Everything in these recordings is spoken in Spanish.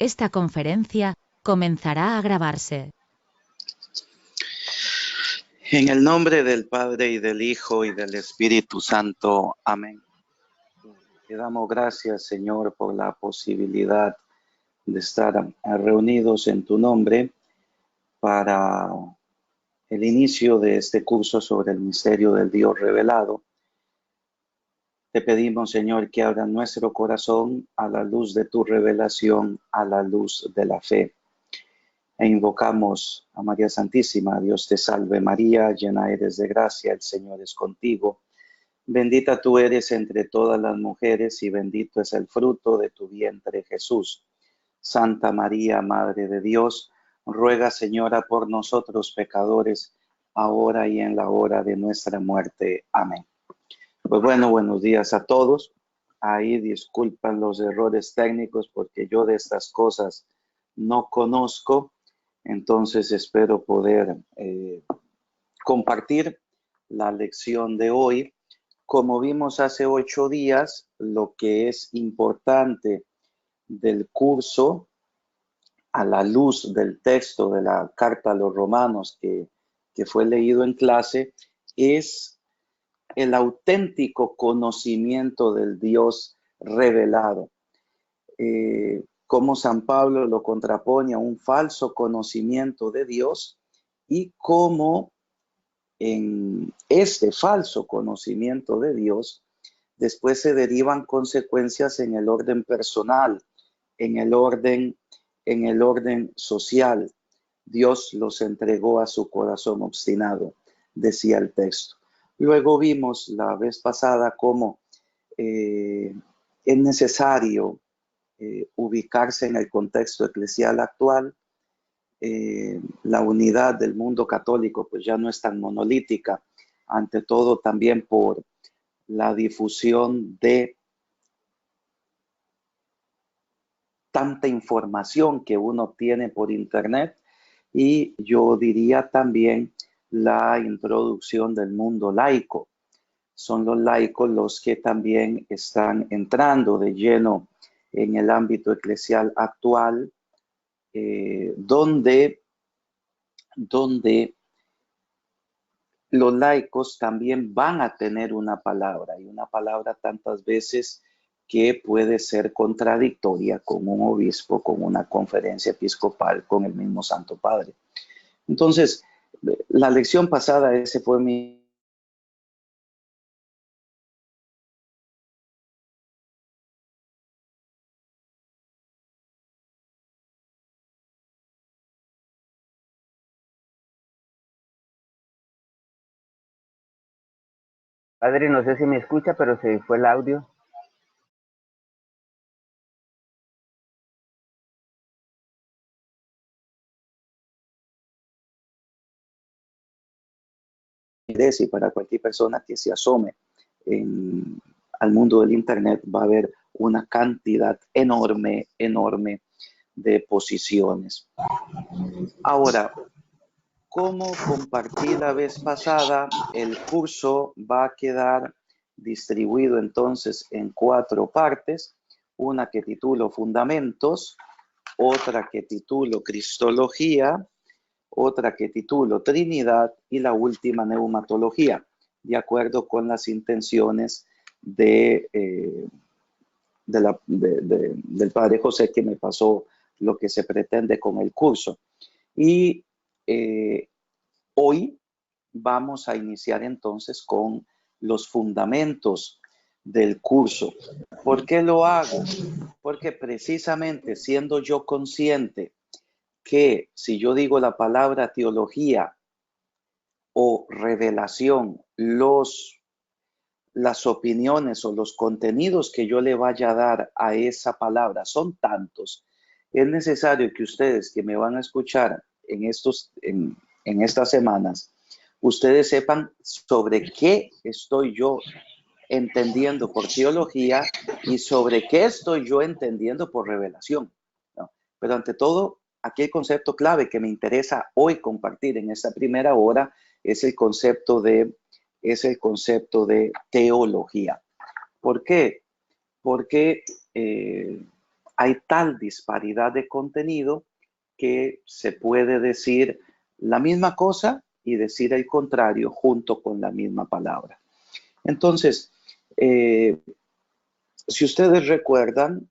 Esta conferencia comenzará a grabarse. En el nombre del Padre y del Hijo y del Espíritu Santo. Amén. Te damos gracias, Señor, por la posibilidad de estar reunidos en tu nombre para el inicio de este curso sobre el misterio del Dios revelado. Te pedimos, Señor, que abra nuestro corazón a la luz de tu revelación, a la luz de la fe. E invocamos a María Santísima. Dios te salve María, llena eres de gracia, el Señor es contigo. Bendita tú eres entre todas las mujeres y bendito es el fruto de tu vientre, Jesús. Santa María, Madre de Dios, ruega, Señora, por nosotros pecadores, ahora y en la hora de nuestra muerte. Amén. Pues bueno, buenos días a todos. Ahí disculpan los errores técnicos porque yo de estas cosas no conozco. Entonces espero poder compartir la lección de hoy. Como vimos hace 8 días, lo que es importante del curso a la luz del texto de la carta a los romanos que fue leído en clase es el auténtico conocimiento del Dios revelado. Como San Pablo lo contrapone a un falso conocimiento de Dios y cómo en este falso conocimiento de Dios después se derivan consecuencias en el orden personal, en el orden social. Dios los entregó a su corazón obstinado, decía el texto. Luego vimos la vez pasada cómo es necesario ubicarse en el contexto eclesial actual. La unidad del mundo católico pues ya no es tan monolítica, ante todo también por la difusión de tanta información que uno tiene por internet, y yo diría también la introducción del mundo laico. Son los laicos los que también están entrando de lleno en el ámbito eclesial actual, donde los laicos también van a tener una palabra, y una palabra tantas veces que puede ser contradictoria con un obispo, con una conferencia episcopal, con el mismo Santo Padre. Entonces, la lección pasada, ese fue mi... Padre, no sé si me escucha, pero se fue el audio. Y para cualquier persona que se asome al mundo del internet va a haber una cantidad enorme de posiciones. Ahora, como compartí la vez pasada, el curso va a quedar distribuido entonces en 4 partes, una que titulo Fundamentos, otra que titulo Cristología, otra que titulo Trinidad y la última Neumatología, de acuerdo con las intenciones del Padre José, que me pasó lo que se pretende con el curso. Y hoy vamos a iniciar entonces con los fundamentos del curso. ¿Por qué lo hago? Porque precisamente siendo yo consciente que si yo digo la palabra teología o revelación, las opiniones o los contenidos que yo le vaya a dar a esa palabra son tantos, es necesario que ustedes que me van a escuchar en estas semanas, ustedes sepan sobre qué estoy yo entendiendo por teología y sobre qué estoy yo entendiendo por revelación, ¿no? Pero ante todo, aquí el concepto clave que me interesa hoy compartir en esta primera hora es el concepto de teología. ¿Por qué? Porque hay tal disparidad de contenido que se puede decir la misma cosa y decir el contrario junto con la misma palabra. Entonces, si ustedes recuerdan,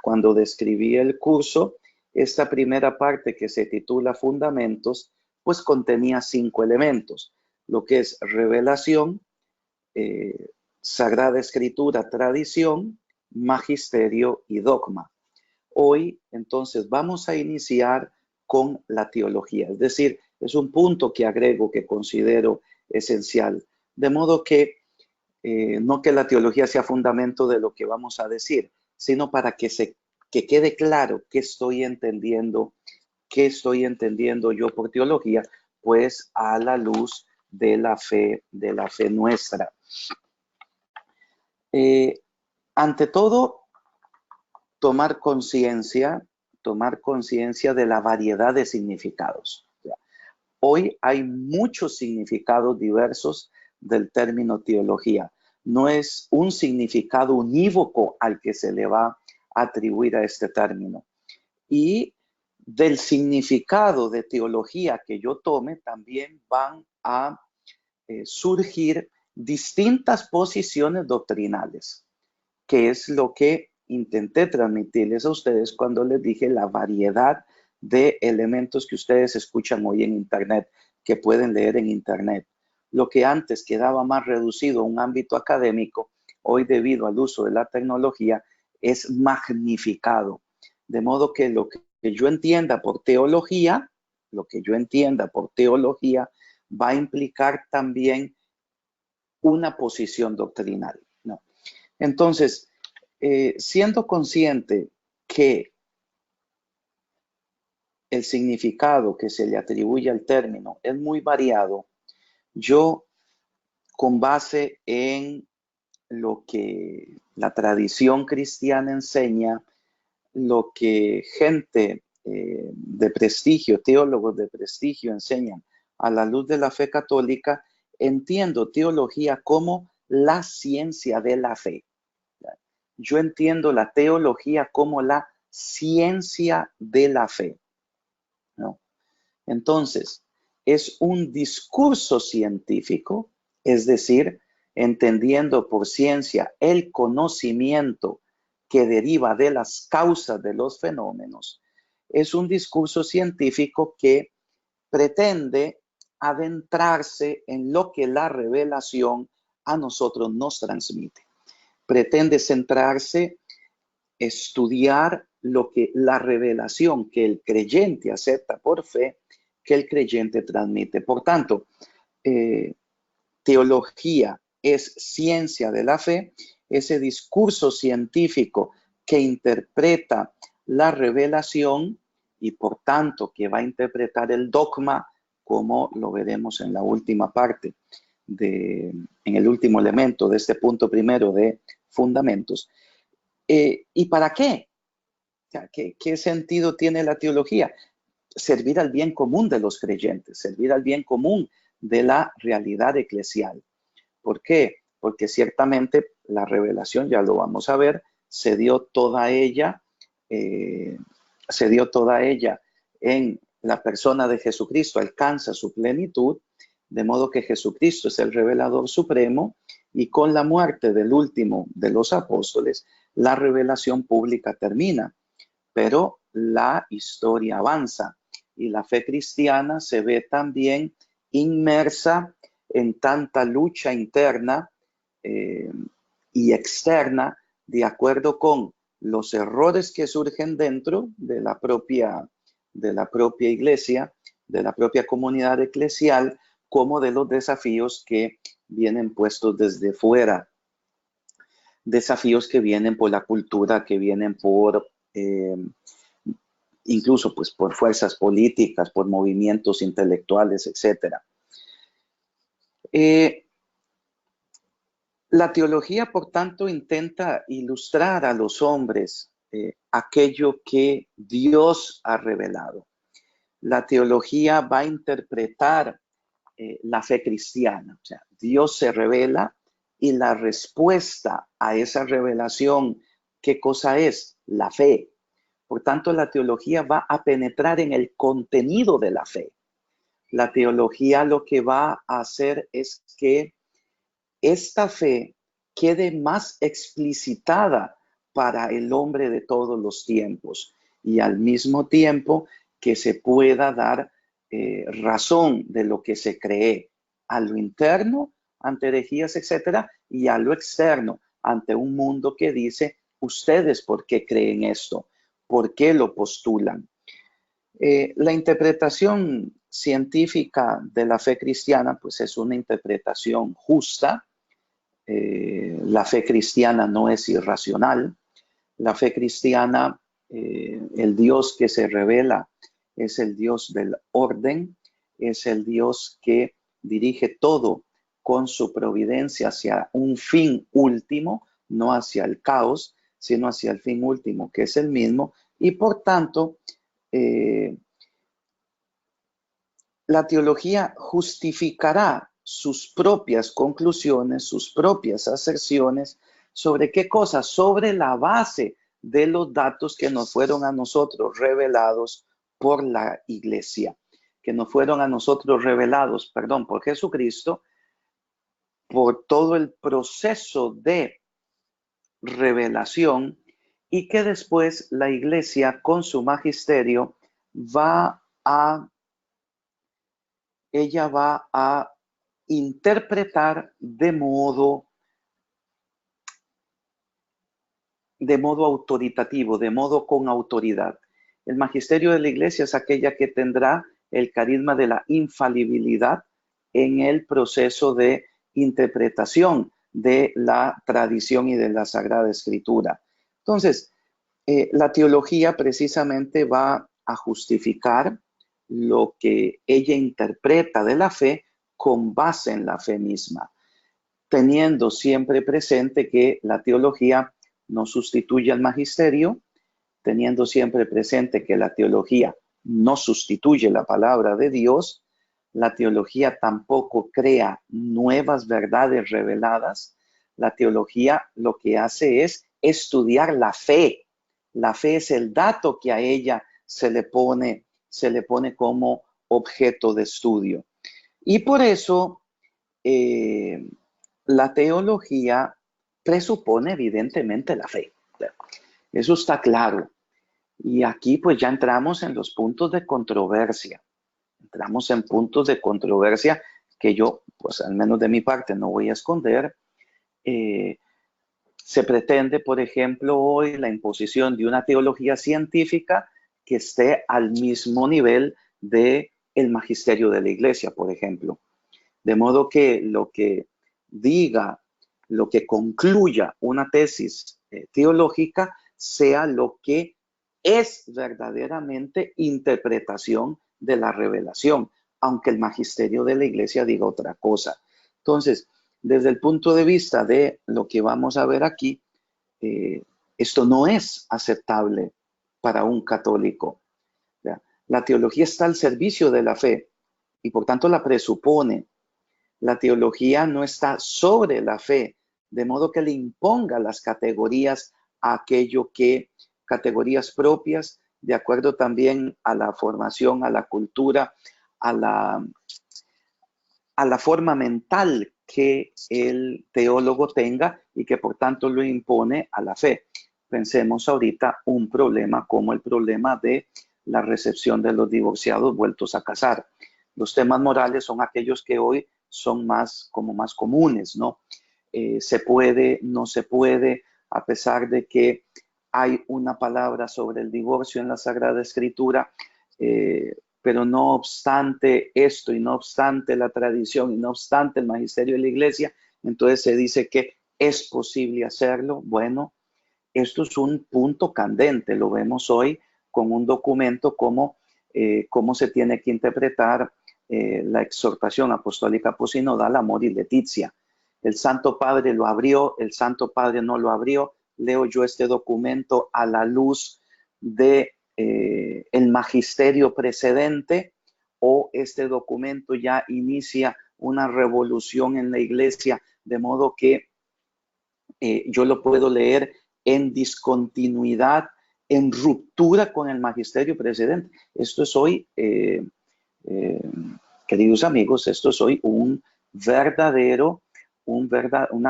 cuando describí el curso, esta primera parte que se titula Fundamentos, pues contenía 5 elementos, lo que es revelación, Sagrada Escritura, tradición, magisterio y dogma. Hoy, entonces, vamos a iniciar con la teología, es decir, es un punto que agrego que considero esencial, de modo que no que la teología sea fundamento de lo que vamos a decir, sino para que quede claro qué estoy entendiendo yo por teología, pues a la luz de la fe nuestra. Ante todo, tomar conciencia de la variedad de significados. Hoy hay muchos significados diversos del término teología. No es un significado unívoco al que se le va a atribuir a este término. Y del significado de teología que yo tome, también van a surgir distintas posiciones doctrinales, que es lo que intenté transmitirles a ustedes cuando les dije la variedad de elementos que ustedes escuchan hoy en Internet, que pueden leer en Internet. Lo que antes quedaba más reducido a un ámbito académico, hoy debido al uso de la tecnología, es magnificado. De modo que lo que yo entienda por teología, va a implicar también una posición doctrinal, ¿no? Entonces, siendo consciente que el significado que se le atribuye al término es muy variado, yo, con base en lo que la tradición cristiana enseña, lo que gente de prestigio, teólogos de prestigio enseñan a la luz de la fe católica, entiendo teología como la ciencia de la fe. Yo entiendo la teología como la ciencia de la fe, ¿no? Entonces, es un discurso científico, es decir, entendiendo por ciencia el conocimiento que deriva de las causas de los fenómenos. Es un discurso científico que pretende adentrarse en lo que la revelación a nosotros nos transmite. Pretende centrarse, estudiar lo que la revelación que el creyente acepta por fe, que el creyente transmite. Por tanto, teología es ciencia de la fe, ese discurso científico que interpreta la revelación y por tanto que va a interpretar el dogma, como lo veremos en la última parte, en el último elemento de este punto primero de fundamentos. ¿Y para qué? O sea, ¿qué sentido tiene la teología? Servir al bien común de los creyentes, servir al bien común de la realidad eclesial. ¿Por qué? Porque ciertamente la revelación, ya lo vamos a ver, se dio toda ella en la persona de Jesucristo, alcanza su plenitud, de modo que Jesucristo es el revelador supremo y con la muerte del último de los apóstoles, la revelación pública termina, pero la historia avanza y la fe cristiana se ve también inmersa en tanta lucha interna y externa, de acuerdo con los errores que surgen dentro de la propia iglesia, de la propia comunidad eclesial, como de los desafíos que vienen puestos desde fuera, desafíos que vienen por la cultura, que vienen por incluso pues por fuerzas políticas, por movimientos intelectuales, etc. La teología, por tanto, intenta ilustrar a los hombres aquello que Dios ha revelado. La teología va a interpretar la fe cristiana. O sea, Dios se revela y la respuesta a esa revelación ¿Qué cosa es? La fe. Por tanto, la teología va a penetrar en el contenido de la fe. La teología lo que va a hacer es que esta fe quede más explicitada para el hombre de todos los tiempos y al mismo tiempo que se pueda dar razón de lo que se cree a lo interno, ante herejías, etcétera, y a lo externo, ante un mundo que dice, ¿ustedes por qué creen esto? ¿Por qué lo postulan? La interpretación científica de la fe cristiana, pues es una interpretación justa. La fe cristiana no es irracional. La fe cristiana, el Dios que se revela es el Dios del orden, es el Dios que dirige todo con su providencia hacia un fin último, no hacia el caos, sino hacia el fin último, que es el mismo, y por tanto, la teología justificará sus propias conclusiones, sus propias aserciones, ¿sobre qué cosas? Sobre la base de los datos que nos fueron a nosotros revelados por la iglesia, que nos fueron a nosotros revelados, por Jesucristo, por todo el proceso de revelación y que después la iglesia con su magisterio ella va a interpretar de modo autoritativo, de modo con autoridad. El magisterio de la iglesia es aquella que tendrá el carisma de la infalibilidad en el proceso de interpretación de la tradición y de la Sagrada Escritura. Entonces, la teología precisamente va a justificar lo que ella interpreta de la fe con base en la fe misma, teniendo siempre presente que la teología no sustituye al magisterio, teniendo siempre presente que la teología no sustituye la palabra de Dios, la teología tampoco crea nuevas verdades reveladas. La teología lo que hace es estudiar la fe. La fe es el dato que a ella se le pone como objeto de estudio. Y por eso la teología presupone evidentemente la fe. Eso está claro. Y aquí pues ya entramos en los puntos de controversia. Entramos en puntos de controversia que yo, pues al menos de mi parte, no voy a esconder. Se pretende, por ejemplo, hoy la imposición de una teología científica que esté al mismo nivel del magisterio de la iglesia, por ejemplo. De modo que lo que diga, lo que concluya una tesis teológica sea lo que es verdaderamente interpretación de la revelación, aunque el magisterio de la iglesia diga otra cosa. Entonces, desde el punto de vista de lo que vamos a ver aquí, esto no es aceptable para un católico. La teología está al servicio de la fe y por tanto la presupone. La teología no está sobre la fe, de modo que le imponga las categorías a aquello que, categorías propias, de acuerdo también a la formación, a la cultura, a la forma mental que el teólogo tenga y que por tanto lo impone a la fe. Pensemos ahorita un problema como el problema de la recepción de los divorciados vueltos a casar. Los temas morales son aquellos que hoy son más comunes, ¿no? Se puede, no se puede, a pesar de que hay una palabra sobre el divorcio en la Sagrada Escritura, pero no obstante esto y no obstante la tradición y no obstante el magisterio de la iglesia, entonces se dice que es posible hacerlo. Bueno, esto es un punto candente, lo vemos hoy con un documento como cómo se tiene que interpretar la exhortación apostólica posinodal Amoris Laetitia. El Santo Padre lo abrió, el Santo Padre no lo abrió. Leo yo este documento a la luz de el magisterio precedente, o este documento ya inicia una revolución en la iglesia, de modo que yo lo puedo leer en discontinuidad, en ruptura con el magisterio precedente. Esto es hoy, queridos amigos, esto es hoy una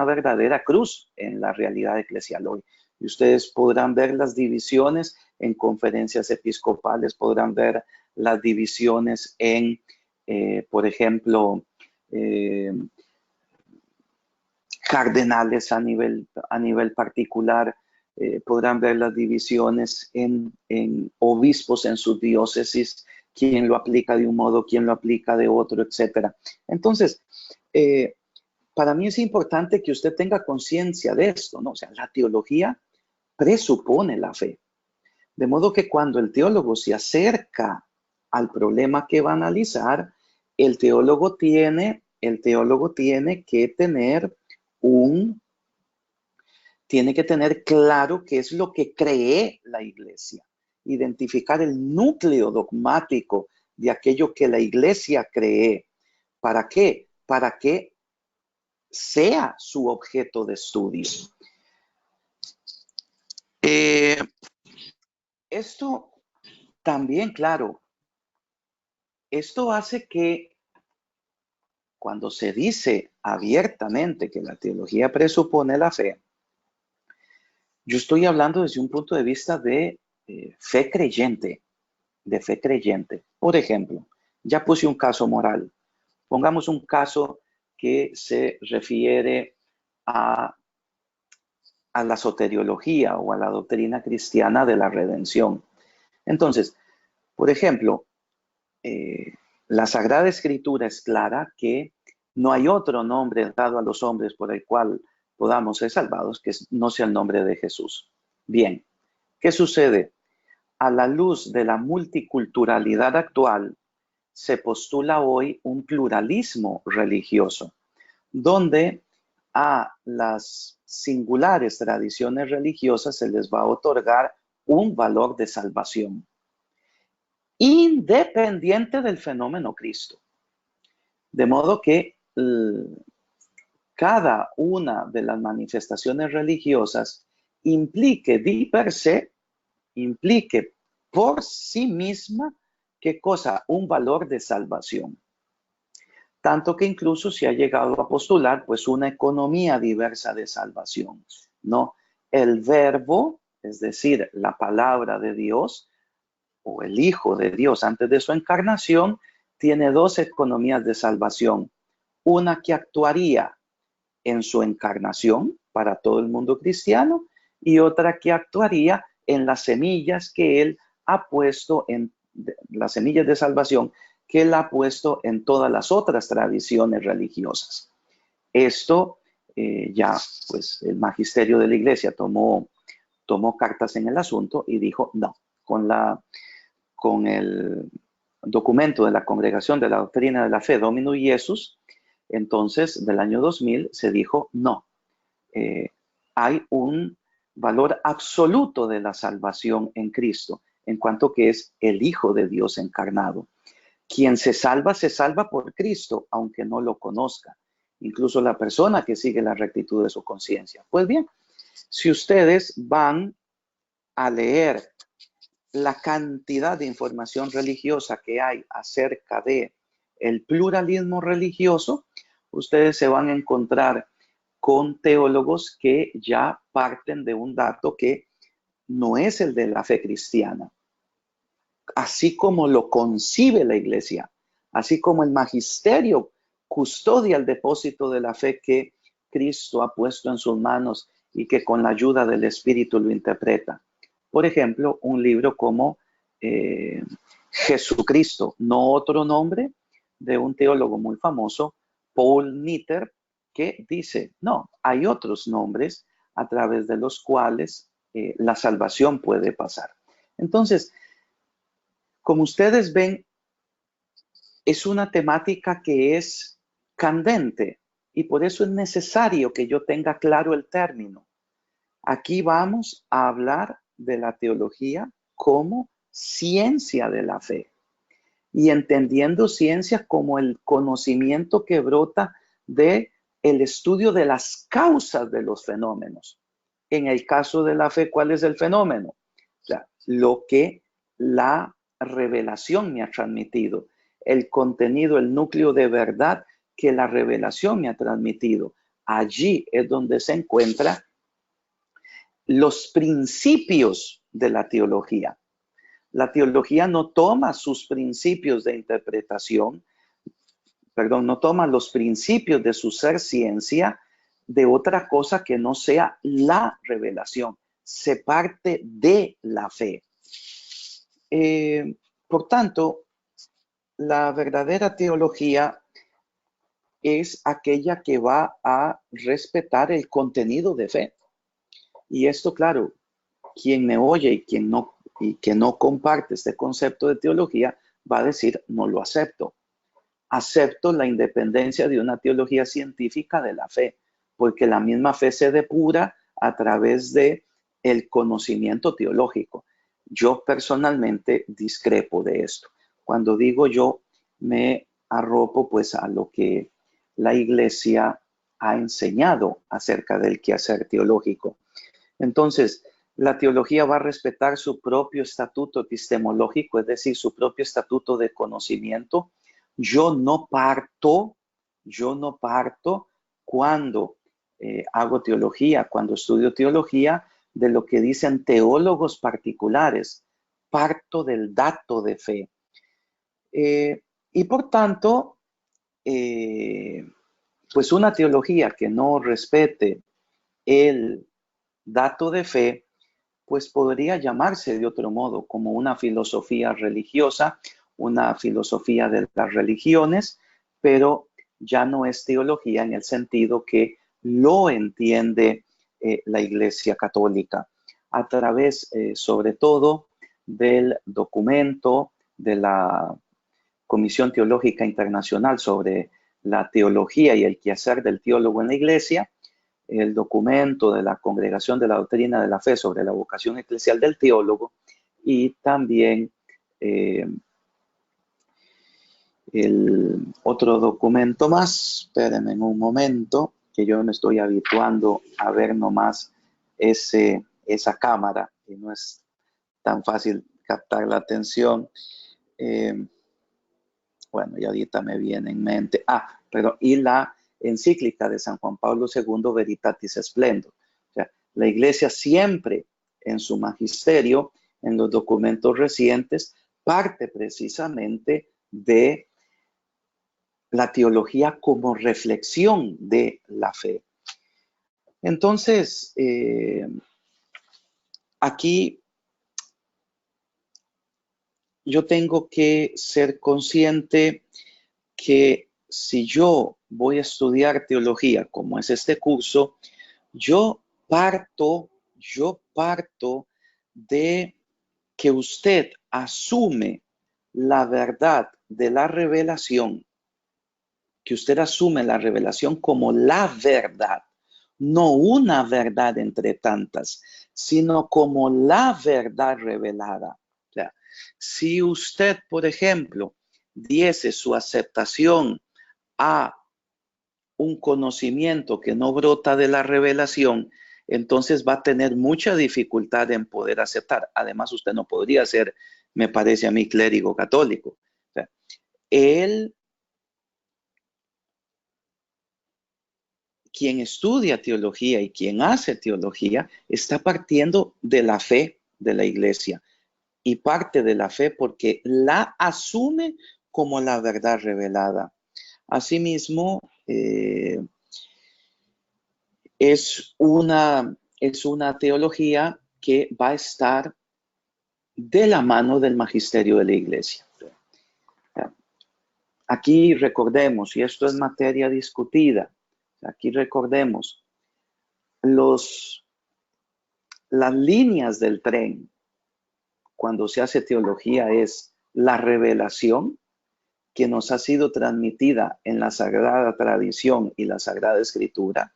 verdadera cruz en la realidad eclesial hoy. Y ustedes podrán ver las divisiones en conferencias episcopales, podrán ver las divisiones en, por ejemplo, cardenales a nivel particular, podrán ver las divisiones en obispos en sus diócesis, quién lo aplica de un modo, quién lo aplica de otro, etc. Entonces, para mí es importante que usted tenga conciencia de esto, ¿no? O sea, la teología presupone la fe. De modo que cuando el teólogo se acerca al problema que va a analizar, el teólogo tiene que tener claro qué es lo que cree la iglesia, identificar el núcleo dogmático de aquello que la iglesia cree. ¿Para qué? Para que sea su objeto de estudio. Esto también, claro, esto hace que cuando se dice abiertamente que la teología presupone la fe, yo estoy hablando desde un punto de vista de fe creyente, Por ejemplo, ya puse un caso moral. Pongamos un caso que se refiere a la soteriología o a la doctrina cristiana de la redención. Entonces, por ejemplo, la Sagrada Escritura es clara que no hay otro nombre dado a los hombres por el cual podamos ser salvados que no sea el nombre de Jesús. Bien, ¿qué sucede? A la luz de la multiculturalidad actual, se postula hoy un pluralismo religioso, donde a las singulares tradiciones religiosas se les va a otorgar un valor de salvación, independiente del fenómeno Cristo. De modo que cada una de las manifestaciones religiosas implique por sí misma, ¿qué cosa? Un valor de salvación. Tanto que incluso se ha llegado a postular pues una economía diversa de salvación, ¿no? El verbo, es decir, la palabra de Dios o el Hijo de Dios antes de su encarnación, tiene dos economías de salvación. Una que actuaría en su encarnación para todo el mundo cristiano y otra que actuaría en las semillas que Él ha puesto en las semillas de salvación que Él ha puesto en todas las otras tradiciones religiosas. Esto ya, pues, el magisterio de la iglesia tomó cartas en el asunto y dijo, no, con el documento de la Congregación de la Doctrina de la Fe, Dominus Iesus, entonces, del año 2000, se dijo, no, hay un valor absoluto de la salvación en Cristo, en cuanto que es el Hijo de Dios encarnado. Quien se salva por Cristo, aunque no lo conozca. Incluso la persona que sigue la rectitud de su conciencia. Pues bien, si ustedes van a leer la cantidad de información religiosa que hay acerca de el pluralismo religioso, ustedes se van a encontrar con teólogos que ya parten de un dato que no es el de la fe cristiana. Así como lo concibe la iglesia, así como el magisterio custodia el depósito de la fe que Cristo ha puesto en sus manos y que con la ayuda del Espíritu lo interpreta. Por ejemplo, un libro como Jesucristo, no otro nombre, de un teólogo muy famoso, Paul Nitter, que dice, no, hay otros nombres a través de los cuales la salvación puede pasar. Entonces, como ustedes ven, es una temática que es candente y por eso es necesario que yo tenga claro el término. Aquí vamos a hablar de la teología como ciencia de la fe y entendiendo ciencia como el conocimiento que brota de el estudio de las causas de los fenómenos. En el caso de la fe, ¿cuál es el fenómeno? O sea, lo que la revelación me ha transmitido, el contenido, el núcleo de verdad que la revelación me ha transmitido. Allí es donde se encuentran los principios de la teología. La teología no toma sus principios de interpretación, no toma los principios de su ser ciencia de otra cosa que no sea la revelación. Se parte de la fe. Por tanto, la verdadera teología es aquella que va a respetar el contenido de fe. Y esto, claro, quien me oye y que no comparte este concepto de teología va a decir, no lo acepto. Acepto la independencia de una teología científica de la fe, porque la misma fe se depura a través de el conocimiento teológico. Yo personalmente discrepo de esto. Cuando digo yo, me arropo pues a lo que la Iglesia ha enseñado acerca del quehacer teológico. Entonces, la teología va a respetar su propio estatuto epistemológico, es decir, su propio estatuto de conocimiento. Yo no parto cuando hago teología, cuando estudio teología, de lo que dicen teólogos particulares. Parto del dato de fe. Y por tanto, pues una teología que no respete el dato de fe, pues podría llamarse de otro modo, como una filosofía religiosa, una filosofía de las religiones, pero ya no es teología en el sentido que lo entiende la Iglesia Católica, a través, sobre todo, del documento de la Comisión Teológica Internacional sobre la teología y el quehacer del teólogo en la Iglesia, el documento de la Congregación de la Doctrina de la Fe sobre la vocación eclesial del teólogo y también el otro documento más. Espérenme un momento, que yo me estoy habituando a ver nomás esa cámara y no es tan fácil captar la atención. Bueno, y ahorita me viene en mente. Y la encíclica de San Juan Pablo II, Veritatis Splendor. O sea, la Iglesia siempre en su magisterio, en los documentos recientes, parte precisamente de la teología como reflexión de la fe. Entonces, aquí yo tengo que ser consciente que si yo voy a estudiar teología, como es este curso, yo parto de que usted asume la verdad de la revelación, que usted asume la revelación como la verdad, no una verdad entre tantas, sino como la verdad revelada. O sea, si usted, por ejemplo, diese su aceptación a un conocimiento que no brota de la revelación, entonces va a tener mucha dificultad en poder aceptar. Además, usted no podría ser, me parece a mí, clérigo católico. O sea, quien estudia teología y quien hace teología está partiendo de la fe de la Iglesia y parte de la fe porque la asume como la verdad revelada. Asimismo, es una teología que va a estar de la mano del magisterio de la Iglesia. Aquí recordemos, y esto es materia discutida, aquí recordemos, las líneas del tren cuando se hace teología es la revelación que nos ha sido transmitida en la Sagrada Tradición y la Sagrada Escritura,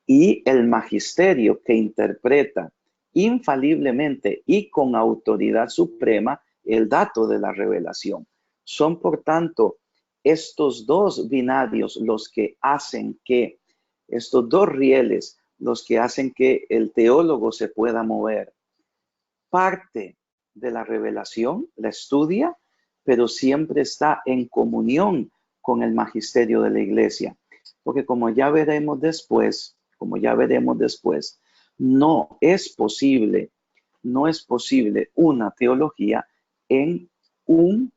y el magisterio que interpreta infaliblemente y con autoridad suprema el dato de la revelación. Son, por tanto, estos dos binarios los que hacen que estos dos rieles los que hacen que el teólogo se pueda mover. Parte de la revelación, la estudia, pero siempre está en comunión con el magisterio de la iglesia. Porque como ya veremos después, no es posible una teología en un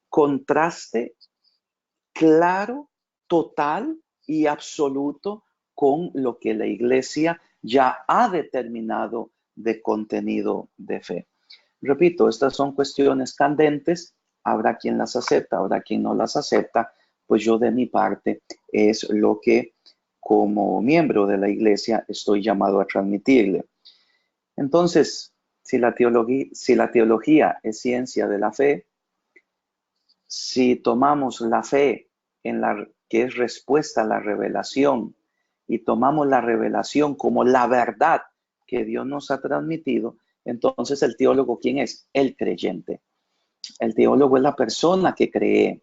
contraste claro, total y absoluto con lo que la iglesia ya ha determinado de contenido de fe. Repito, estas son cuestiones candentes, habrá quien las acepta, habrá quien no las acepta, pues yo de mi parte es lo que como miembro de la iglesia estoy llamado a transmitirle. Entonces, si la teología es ciencia de la fe, si tomamos la fe que es respuesta a la revelación y tomamos la revelación como la verdad que Dios nos ha transmitido, entonces el teólogo, ¿quién es? El creyente. El teólogo es la persona que cree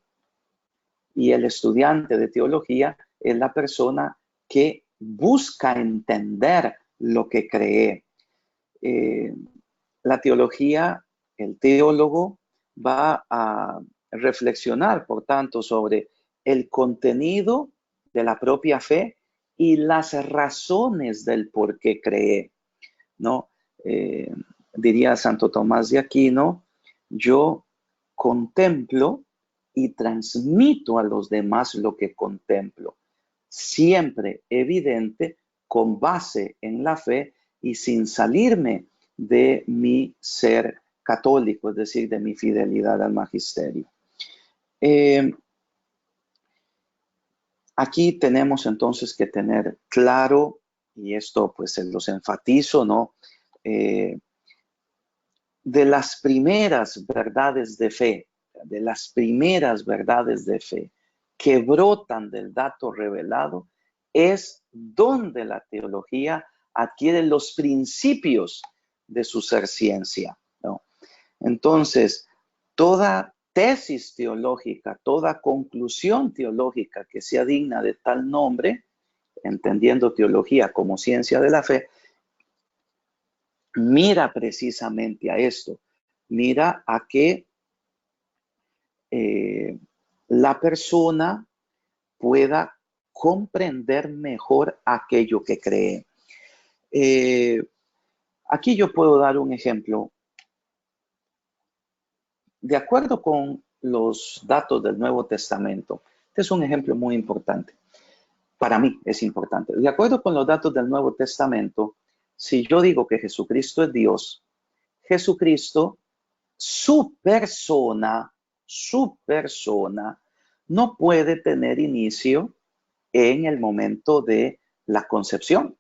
y el estudiante de teología es la persona que busca entender lo que cree. La teología, el teólogo va a reflexionar, por tanto, sobre el contenido de la propia fe y las razones del por qué cree, ¿no? Diría Santo Tomás de Aquino, yo contemplo y transmito a los demás lo que contemplo, siempre evidente, con base en la fe y sin salirme de mi ser católico, es decir, de mi fidelidad al magisterio. Aquí tenemos entonces que tener claro, y esto pues se los enfatizo, ¿no? De las primeras verdades de fe, que brotan del dato revelado, es donde la teología adquiere los principios de su ser ciencia, ¿no? Entonces, toda tesis teológica, toda conclusión teológica que sea digna de tal nombre, entendiendo teología como ciencia de la fe, mira precisamente a esto, mira a que la persona pueda comprender mejor aquello que cree. Aquí yo puedo dar un ejemplo. De acuerdo con los datos del Nuevo Testamento, este es un ejemplo muy importante. Para mí es importante. De acuerdo con los datos del Nuevo Testamento, si yo digo que Jesucristo es Dios, Jesucristo, su persona, no puede tener inicio en el momento de la concepción.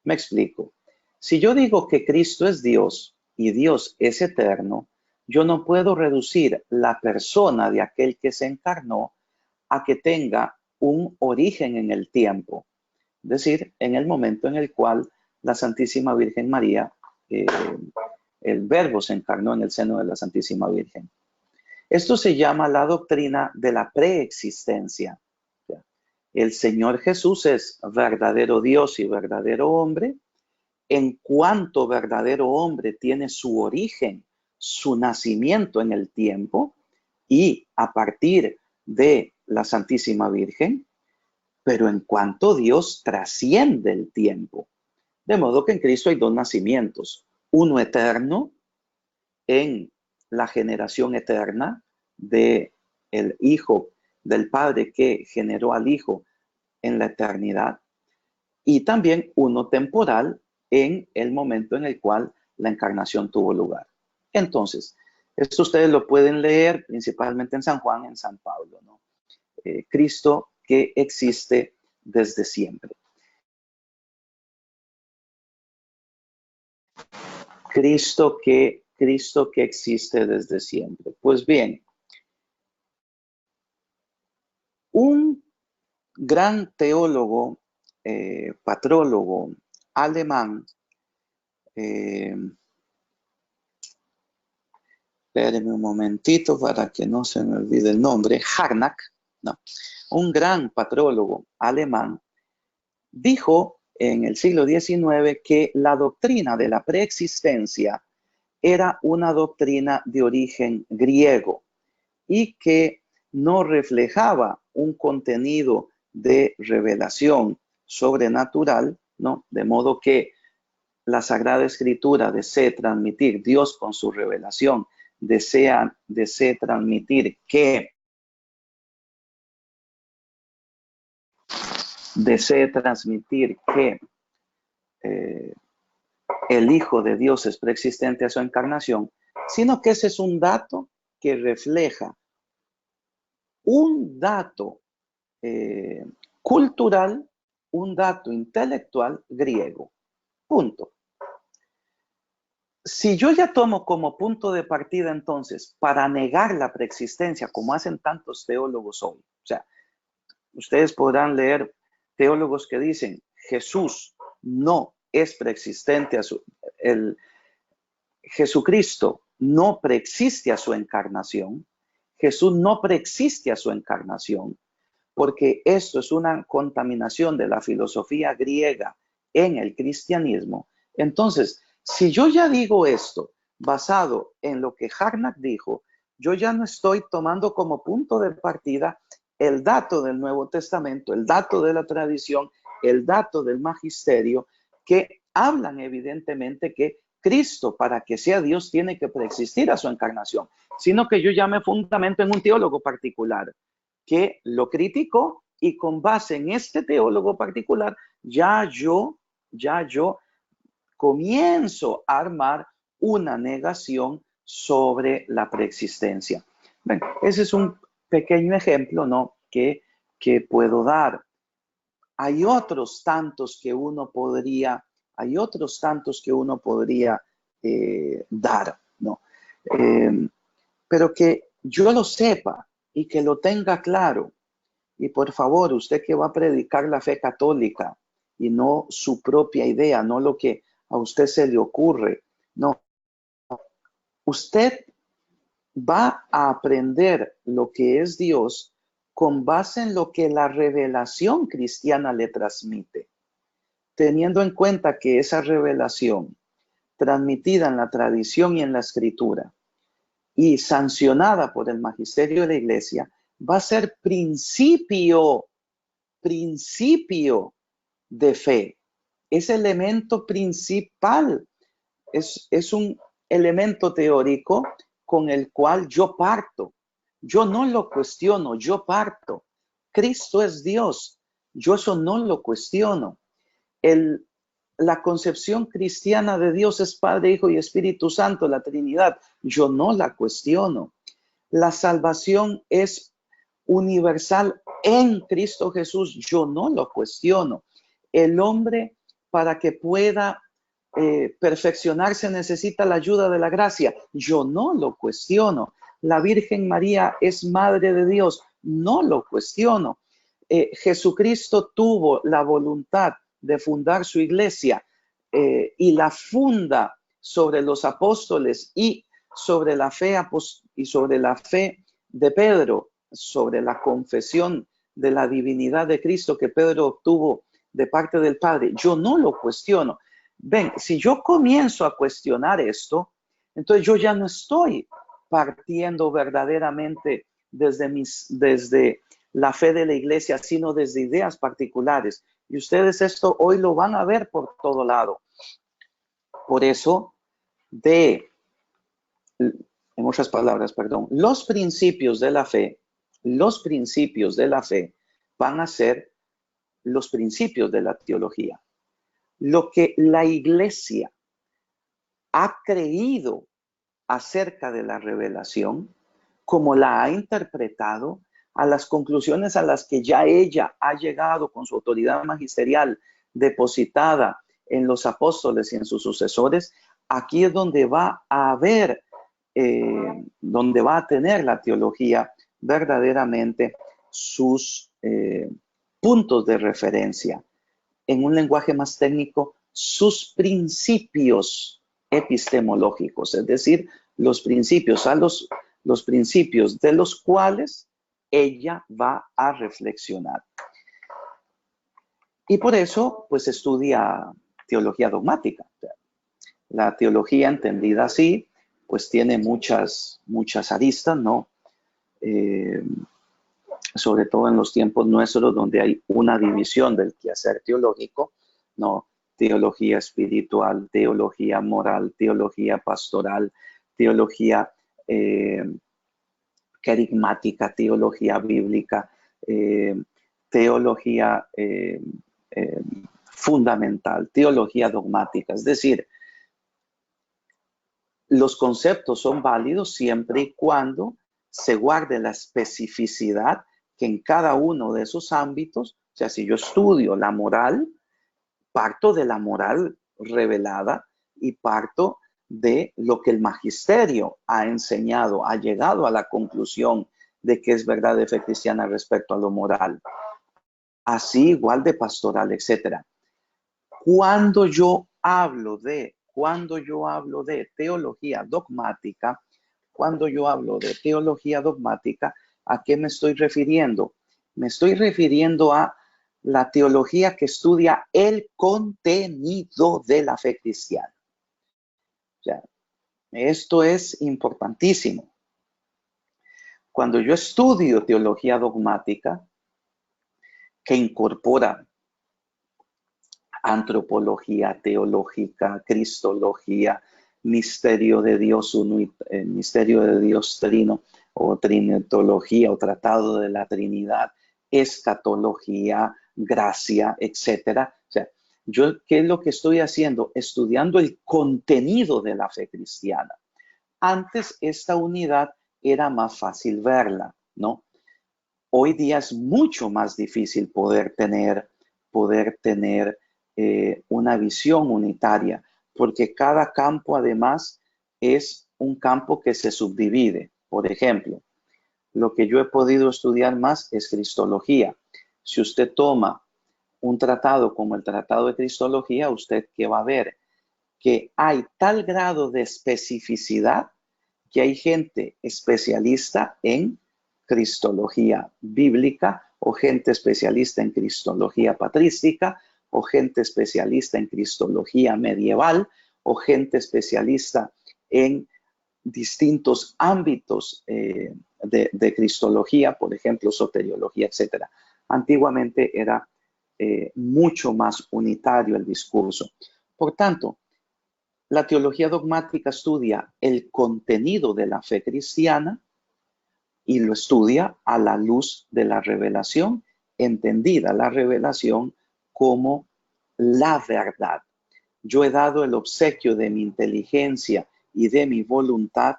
Me explico. Si yo digo que Cristo es Dios y Dios es eterno, yo no puedo reducir la persona de aquel que se encarnó a que tenga un origen en el tiempo. Es decir, en el momento en el cual la Santísima Virgen María, el Verbo se encarnó en el seno de la Santísima Virgen. Esto se llama la doctrina de la preexistencia. El Señor Jesús es verdadero Dios y verdadero hombre. En cuanto verdadero hombre tiene su origen, su nacimiento en el tiempo y a partir de la Santísima Virgen, pero en cuanto Dios trasciende el tiempo. De modo que en Cristo hay dos nacimientos, uno eterno en la generación eterna del Hijo, del Padre que generó al Hijo en la eternidad, y también uno temporal en el momento en el cual la encarnación tuvo lugar. Entonces, esto ustedes lo pueden leer principalmente en San Juan, en San Pablo, ¿no? Cristo que existe desde siempre. Cristo que existe desde siempre. Pues bien, un gran teólogo, patrólogo alemán, espérenme un momentito para que no se me olvide el nombre, Harnack, no, un gran patrólogo alemán, dijo en el siglo XIX que la doctrina de la preexistencia era una doctrina de origen griego y que no reflejaba un contenido de revelación sobrenatural, ¿no? De modo que la Sagrada Escritura desea transmitir, Dios con su revelación desea transmitir que el Hijo de Dios es preexistente a su encarnación, sino que ese es un dato que refleja un dato cultural, un dato intelectual griego. Punto. Si yo ya tomo como punto de partida entonces para negar la preexistencia, como hacen tantos teólogos hoy, o sea, ustedes podrán leer teólogos que dicen Jesús no es preexistente Jesucristo no preexiste a su encarnación, Jesús no preexiste a su encarnación, porque esto es una contaminación de la filosofía griega en el cristianismo. Entonces, si yo ya digo esto basado en lo que Harnack dijo, yo ya no estoy tomando como punto de partida el dato del Nuevo Testamento, el dato de la tradición, el dato del magisterio, que hablan evidentemente que Cristo, para que sea Dios, tiene que preexistir a su encarnación, sino que yo ya me fundamento en un teólogo particular que lo criticó y con base en este teólogo particular, ya yo comienzo a armar una negación sobre la preexistencia. Bueno, ese es un pequeño ejemplo, ¿no? que puedo dar. Hay otros tantos que uno podría dar, ¿no? Pero que yo lo sepa y que lo tenga claro. Y por favor, usted que va a predicar la fe católica y no su propia idea, no lo que a usted se le ocurre, no. Usted va a aprender lo que es Dios con base en lo que la revelación cristiana le transmite, teniendo en cuenta que esa revelación transmitida en la tradición y en la escritura y sancionada por el magisterio de la iglesia va a ser principio de fe. Es elemento principal, es un elemento teórico con el cual yo parto. Yo no lo cuestiono, yo parto. Cristo es Dios, yo eso no lo cuestiono. La concepción cristiana de Dios es Padre, Hijo y Espíritu Santo, la Trinidad, yo no la cuestiono. La salvación es universal en Cristo Jesús, yo no lo cuestiono. El hombre, para que pueda perfeccionarse, necesita la ayuda de la gracia, yo no lo cuestiono. La Virgen María es Madre de Dios, no lo cuestiono. Jesucristo tuvo la voluntad de fundar su iglesia y la funda sobre los apóstoles y sobre la fe de Pedro, sobre la confesión de la divinidad de Cristo que Pedro obtuvo de parte del Padre. Yo no lo cuestiono. Ven, si yo comienzo a cuestionar esto, entonces yo ya no estoy partiendo verdaderamente desde la fe de la iglesia, sino desde ideas particulares. Y ustedes esto hoy lo van a ver por todo lado. Por eso, en otras palabras, los principios de la fe van a ser los principios de la teología. Lo que la iglesia ha creído acerca de la revelación, como la ha interpretado, a las conclusiones a las que ya ella ha llegado con su autoridad magisterial depositada en los apóstoles y en sus sucesores, aquí es donde va a haber, donde va a tener la teología verdaderamente sus puntos de referencia. En un lenguaje más técnico, sus principios epistemológicos, es decir, los principios de los cuales ella va a reflexionar. Y por eso, pues estudia teología dogmática. La teología entendida así, pues tiene muchas aristas, ¿no? Sobre todo en los tiempos nuestros, donde hay una división del quehacer teológico, ¿no? Teología espiritual, teología moral, teología pastoral, teología carismática, teología bíblica, teología fundamental, teología dogmática. Es decir, los conceptos son válidos siempre y cuando se guarde la especificidad que en cada uno de esos ámbitos, o sea, si yo estudio la moral, parto de la moral revelada y parto de lo que el magisterio ha enseñado, ha llegado a la conclusión de que es verdad de fe cristiana respecto a lo moral. Así igual de pastoral, etc. Cuando yo hablo de teología dogmática, ¿a qué me estoy refiriendo? Me estoy refiriendo a la teología que estudia el contenido de la fe cristiana. O sea, esto es importantísimo. Cuando yo estudio teología dogmática, que incorpora antropología teológica, cristología, misterio de Dios uno, misterio de Dios trino, o trinitología, o tratado de la Trinidad, escatología, gracia, etcétera. O sea, yo, ¿qué es lo que estoy haciendo? Estudiando el contenido de la fe cristiana. Antes esta unidad era más fácil verla, ¿no? Hoy día es mucho más difícil poder tener una visión unitaria, porque cada campo además es un campo que se subdivide. Por ejemplo, lo que yo he podido estudiar más es cristología. Si usted toma un tratado como el Tratado de Cristología, usted que va a ver que hay tal grado de especificidad que hay gente especialista en cristología bíblica o gente especialista en cristología patrística o gente especialista en cristología medieval o gente especialista en distintos ámbitos de cristología, por ejemplo, soteriología, etc. Antiguamente era mucho más unitario el discurso. Por tanto, la teología dogmática estudia el contenido de la fe cristiana y lo estudia a la luz de la revelación, entendida la revelación como la verdad. Yo he dado el obsequio de mi inteligencia y de mi voluntad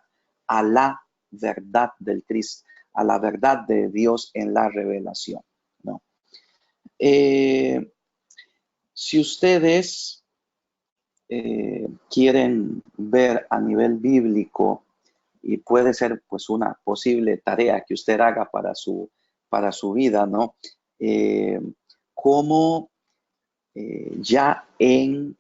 a la verdad del Cristo, a la verdad de Dios en la revelación, ¿no? Si ustedes quieren ver a nivel bíblico, y puede ser pues una posible tarea que usted haga para su vida, ¿no? Cómo ya en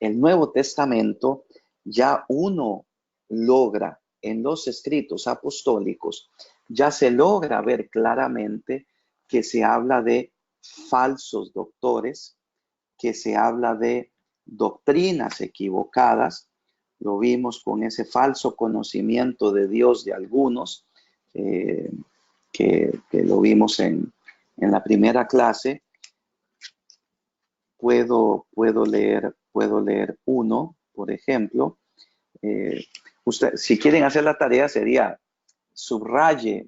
el Nuevo Testamento ya uno logra en los escritos apostólicos, ya se logra ver claramente que se habla de falsos doctores, que se habla de doctrinas equivocadas. Lo vimos con ese falso conocimiento de Dios de algunos, que lo vimos en la primera clase. Puedo leer uno, por ejemplo. Usted, si quieren hacer la tarea, sería subraye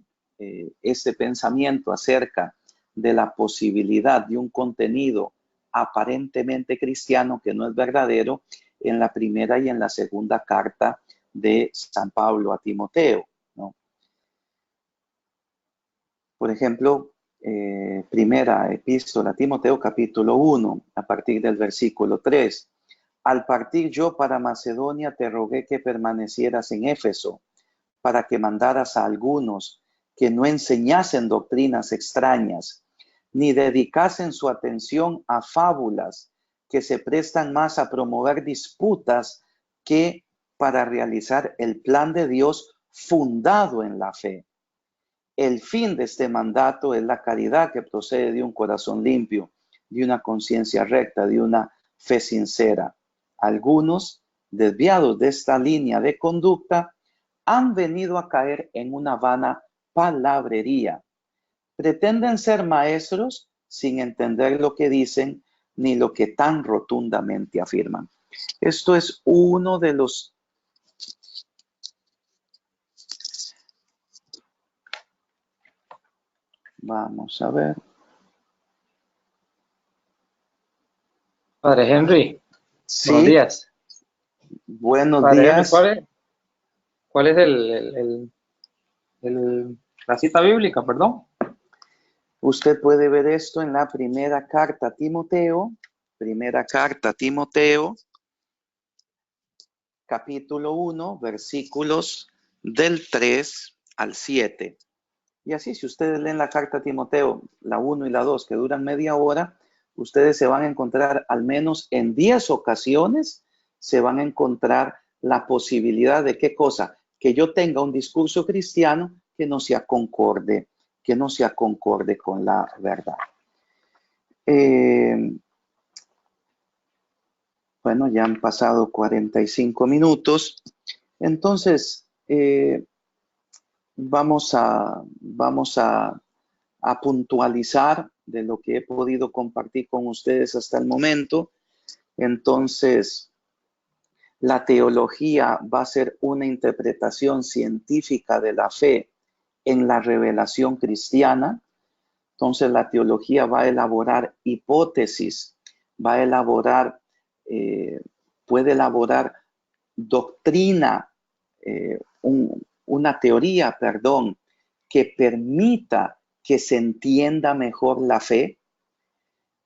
este pensamiento acerca de la posibilidad de un contenido aparentemente cristiano que no es verdadero en la primera y en la segunda carta de San Pablo a Timoteo, ¿no? Por ejemplo, primera epístola a Timoteo, capítulo 1, a partir del versículo 3. Al partir yo para Macedonia te rogué que permanecieras en Éfeso, para que mandaras a algunos que no enseñasen doctrinas extrañas, ni dedicasen su atención a fábulas que se prestan más a promover disputas que para realizar el plan de Dios fundado en la fe. El fin de este mandato es la caridad que procede de un corazón limpio, de una conciencia recta, de una fe sincera. Algunos, desviados de esta línea de conducta, han venido a caer en una vana palabrería. Pretenden ser maestros sin entender lo que dicen ni lo que tan rotundamente afirman. Esto es uno de los... Vamos a ver. Padre Henry, Sí, buenos días. Buenos Padre Henry, días. ¿cuál es la cita bíblica, perdón? Usted puede ver esto en la primera carta a Timoteo, capítulo 1, versículos del 3 al 7. Y así, si ustedes leen la carta a Timoteo, la 1 y la 2, que duran media hora, ustedes se van a encontrar, al menos en 10 ocasiones, se van a encontrar la posibilidad de ¿qué cosa? Que yo tenga un discurso cristiano que no sea concorde con la verdad. Bueno, ya han pasado 45 minutos. Entonces, vamos a puntualizar de lo que he podido compartir con ustedes hasta el momento. Entonces, la teología va a ser una interpretación científica de la fe en la revelación cristiana. Entonces, la teología va a elaborar hipótesis, va a elaborar, puede elaborar doctrina, una teoría, que permita que se entienda mejor la fe.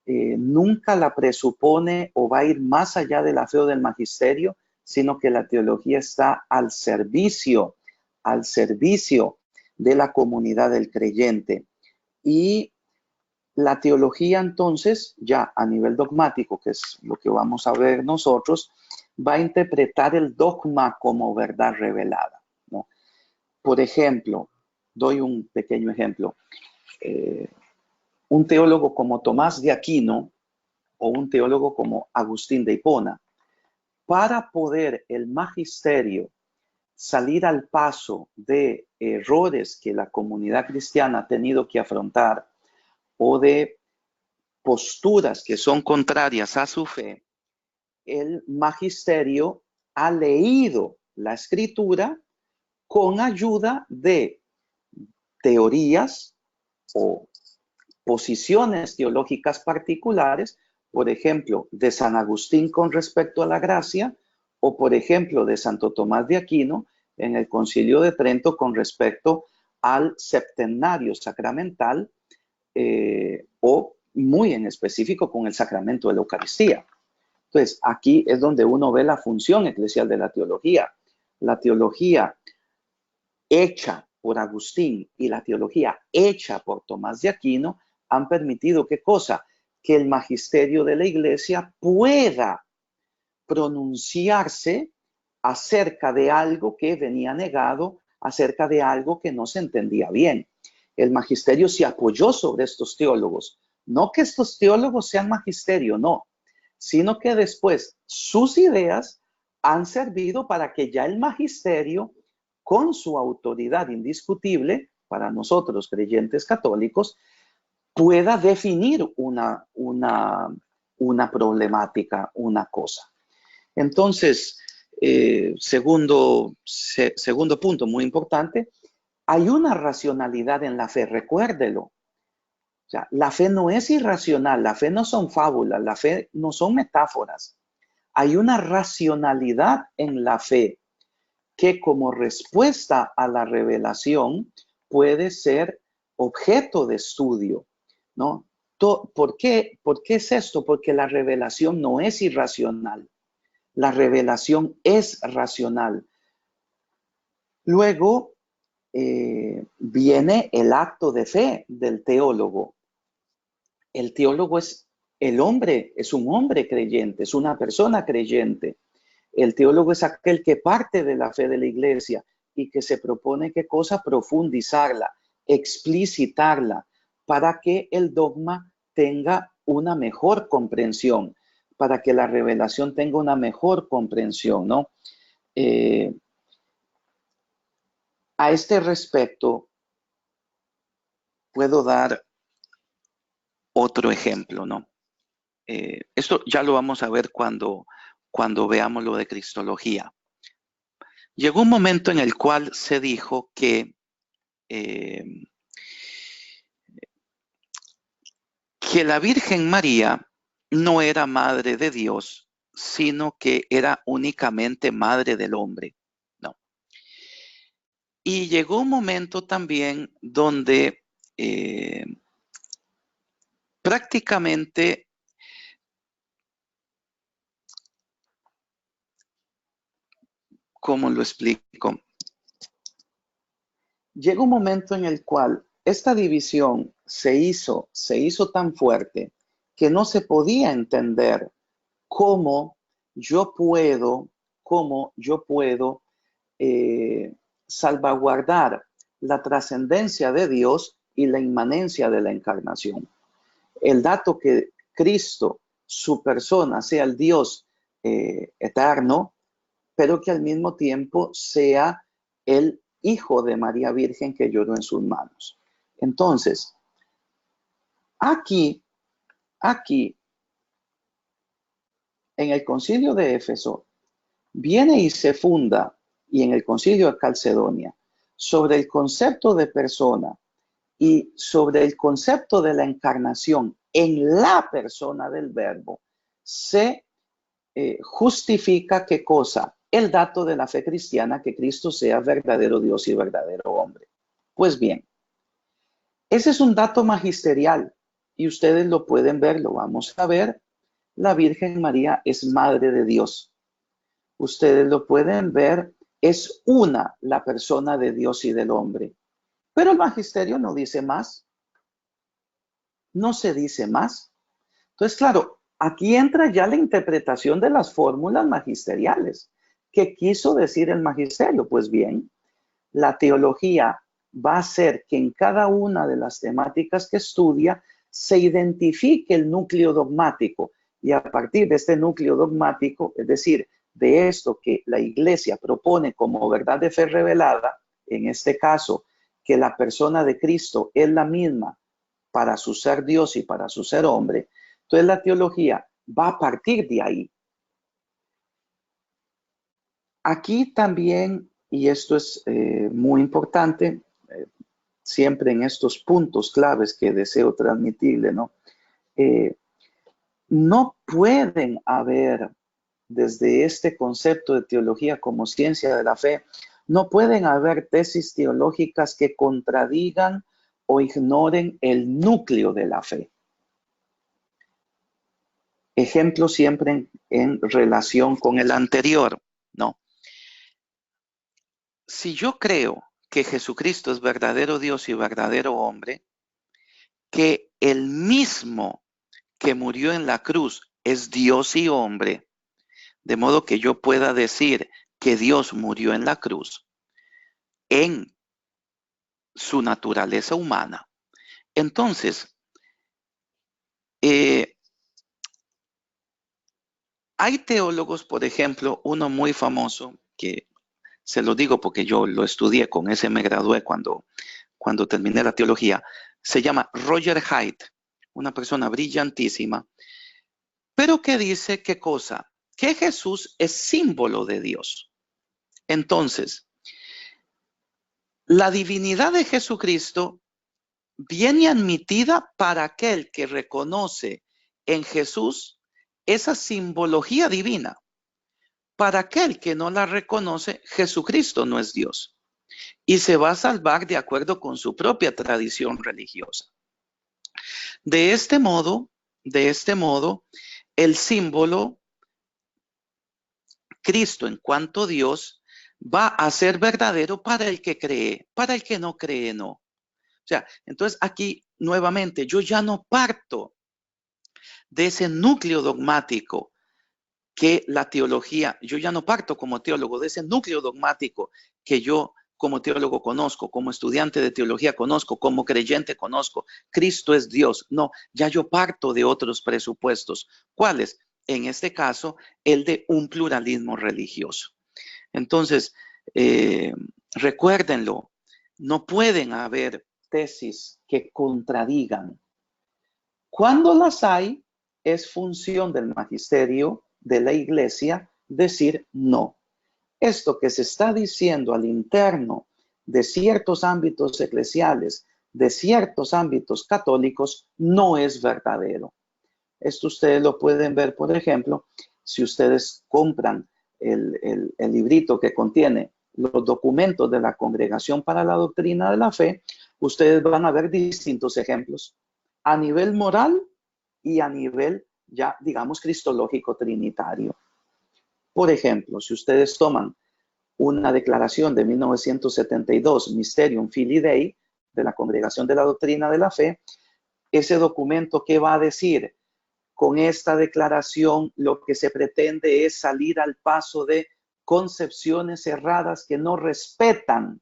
Nunca la presupone o va a ir más allá de la fe o del magisterio, sino que la teología está al servicio de la comunidad del creyente. Y la teología entonces, ya a nivel dogmático, que es lo que vamos a ver nosotros, va a interpretar el dogma como verdad revelada, ¿no? Por ejemplo, doy un pequeño ejemplo. Un teólogo como Tomás de Aquino o un teólogo como Agustín de Hipona, para poder el magisterio salir al paso de errores que la comunidad cristiana ha tenido que afrontar o de posturas que son contrarias a su fe, el magisterio ha leído la escritura con ayuda de teorías o posiciones teológicas particulares, por ejemplo, de San Agustín con respecto a la gracia, o por ejemplo, de Santo Tomás de Aquino en el Concilio de Trento con respecto al septenario sacramental, o muy en específico con el sacramento de la Eucaristía. Entonces, aquí es donde uno ve la función eclesial de la teología. La teología hecha por Agustín y la teología hecha por Tomás de Aquino han permitido, ¿qué cosa? Que el magisterio de la Iglesia pueda pronunciarse acerca de algo que venía negado, acerca de algo que no se entendía bien. El magisterio se apoyó sobre estos teólogos. No que estos teólogos sean magisterio, no, sino que después sus ideas han servido para que ya el magisterio, con su autoridad indiscutible para nosotros creyentes católicos, pueda definir una problemática, una cosa. Entonces, segundo punto muy importante, hay una racionalidad en la fe, recuérdelo. O sea, la fe no es irracional, la fe no son fábulas, la fe no son metáforas. Hay una racionalidad en la fe que como respuesta a la revelación puede ser objeto de estudio, ¿no? ¿Por qué es esto? Porque la revelación no es irracional. La revelación es racional. Luego viene el acto de fe del teólogo. El teólogo es el hombre, es un hombre creyente, es una persona creyente. El teólogo es aquel que parte de la fe de la iglesia y que se propone, ¿qué cosa? Profundizarla, explicitarla para que el dogma tenga una mejor comprensión, para que la revelación tenga una mejor comprensión, ¿no? A este respecto, puedo dar otro ejemplo, ¿no? Esto ya lo vamos a ver cuando veamos lo de Cristología. Llegó un momento en el cual se dijo que la Virgen María no era madre de Dios, sino que era únicamente madre del hombre, ¿no? Y llegó un momento también donde prácticamente, ¿cómo lo explico? Llegó un momento en el cual esta división se hizo tan fuerte que no se podía entender cómo yo puedo salvaguardar la trascendencia de Dios y la inmanencia de la encarnación. El dato que Cristo, su persona, sea el Dios eterno, pero que al mismo tiempo sea el Hijo de María Virgen que lloró en sus manos. Entonces, aquí, en el concilio de Éfeso, viene y se funda, y en el concilio de Calcedonia, sobre el concepto de persona y sobre el concepto de la encarnación en la persona del Verbo, se justifica ¿qué cosa? El dato de la fe cristiana, que Cristo sea verdadero Dios y verdadero hombre. Pues bien, ese es un dato magisterial y ustedes lo pueden ver, lo vamos a ver. La Virgen María es Madre de Dios. Ustedes lo pueden ver, es una la persona de Dios y del hombre. Pero el magisterio no dice más. No se dice más. Entonces, claro, aquí entra ya la interpretación de las fórmulas magisteriales. ¿Qué quiso decir el magisterio? Pues bien, la teología va a hacer que en cada una de las temáticas que estudia se identifique el núcleo dogmático y a partir de este núcleo dogmático, es decir, de esto que la Iglesia propone como verdad de fe revelada, en este caso, que la persona de Cristo es la misma para su ser Dios y para su ser hombre, entonces la teología va a partir de ahí. Aquí también, y esto es muy importante, siempre en estos puntos claves que deseo transmitirle, ¿no? No pueden haber, desde este concepto de teología como ciencia de la fe, no pueden haber tesis teológicas que contradigan o ignoren el núcleo de la fe. Ejemplo siempre en relación con el anterior, ¿no? Si yo creo que Jesucristo es verdadero Dios y verdadero hombre, que el mismo que murió en la cruz es Dios y hombre, de modo que yo pueda decir que Dios murió en la cruz en su naturaleza humana. Entonces, hay teólogos, por ejemplo, uno muy famoso, que se lo digo porque yo lo estudié, con ese me gradué cuando terminé la teología, se llama Roger Haidt, una persona brillantísima, pero que dice ¿qué cosa? Que Jesús es símbolo de Dios. Entonces, la divinidad de Jesucristo viene admitida para aquel que reconoce en Jesús esa simbología divina. Para aquel que no la reconoce, Jesucristo no es Dios y se va a salvar de acuerdo con su propia tradición religiosa. De este modo, el símbolo Cristo en cuanto Dios va a ser verdadero para el que cree, para el que no cree, no. O sea, entonces aquí nuevamente yo ya no parto de ese núcleo dogmático que la teología, yo ya no parto como teólogo de ese núcleo dogmático que yo como teólogo conozco, como estudiante de teología conozco, como creyente conozco, Cristo es Dios. No, ya yo parto de otros presupuestos. ¿Cuáles? En este caso, el de un pluralismo religioso. Entonces, recuérdenlo, no pueden haber tesis que contradigan. Cuando las hay, es función del magisterio de la iglesia decir no. Esto que se está diciendo al interno de ciertos ámbitos eclesiales, de ciertos ámbitos católicos, no es verdadero. Esto ustedes lo pueden ver, por ejemplo, si ustedes compran el librito que contiene los documentos de la Congregación para la Doctrina de la Fe, ustedes van a ver distintos ejemplos a nivel moral y a nivel ya, digamos, cristológico trinitario. Por ejemplo, si ustedes toman una declaración de 1972, Mysterium Filii Dei, de la Congregación de la Doctrina de la Fe, ese documento, ¿qué va a decir? Con esta declaración lo que se pretende es salir al paso de concepciones erradas que no respetan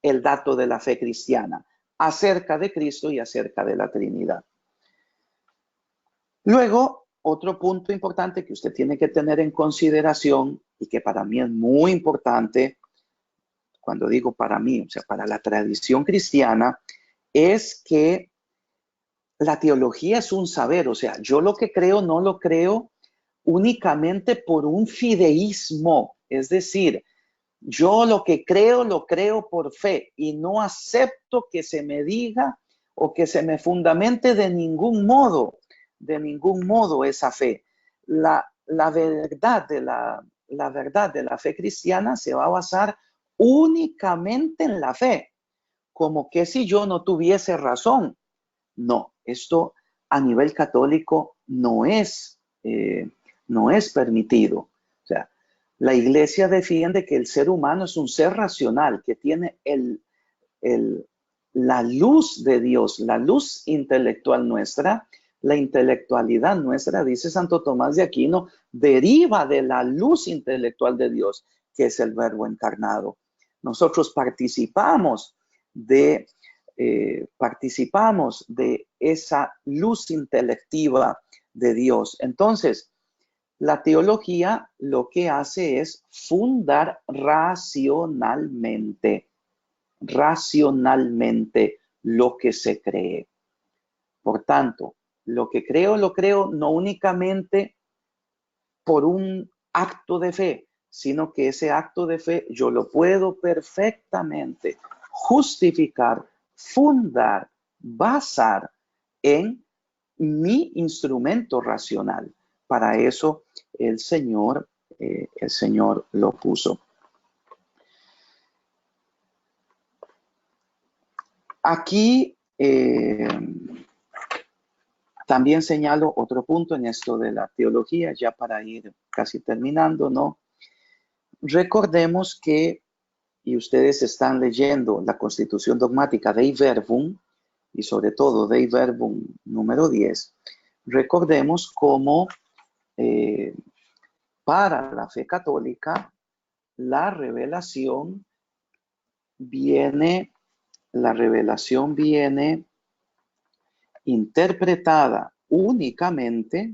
el dato de la fe cristiana acerca de Cristo y acerca de la Trinidad. Luego, otro punto importante que usted tiene que tener en consideración y que para mí es muy importante, cuando digo para mí, o sea, para la tradición cristiana, es que la teología es un saber, o sea, yo lo que creo no lo creo únicamente por un fideísmo, es decir, yo lo que creo lo creo por fe y no acepto que se me diga o que se me fundamente de ningún modo esa fe. La verdad de la fe cristiana se va a basar únicamente en la fe, como que si yo no tuviese razón. No, esto a nivel católico no es permitido. O sea, la iglesia defiende que el ser humano es un ser racional, que tiene la luz de Dios, la luz intelectual nuestra, la intelectualidad nuestra, dice Santo Tomás de Aquino, deriva de la luz intelectual de Dios, que es el Verbo encarnado. Nosotros participamos de esa luz intelectiva de Dios. Entonces, la teología lo que hace es fundar racionalmente lo que se cree. Por tanto, lo creo no únicamente por un acto de fe, sino que ese acto de fe yo lo puedo perfectamente justificar, fundar, basar en mi instrumento racional. Para eso el Señor lo puso. Aquí también señalo otro punto en esto de la teología, ya para ir casi terminando, ¿no? Recordemos que, y ustedes están leyendo la Constitución Dogmática Dei Verbum, y sobre todo Dei Verbum número 10, recordemos cómo para la fe católica la revelación viene interpretada únicamente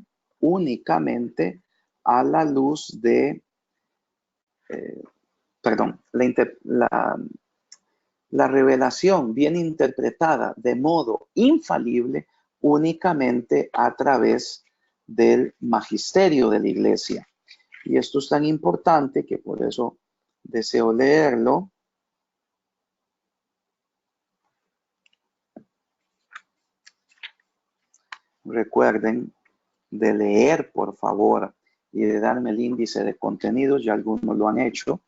a la luz de, la revelación viene interpretada de modo infalible únicamente a través del magisterio de la iglesia. Y esto es tan importante que por eso deseo leerlo. Recuerden de leer, por favor, y de darme el índice de contenidos, ya algunos lo han hecho,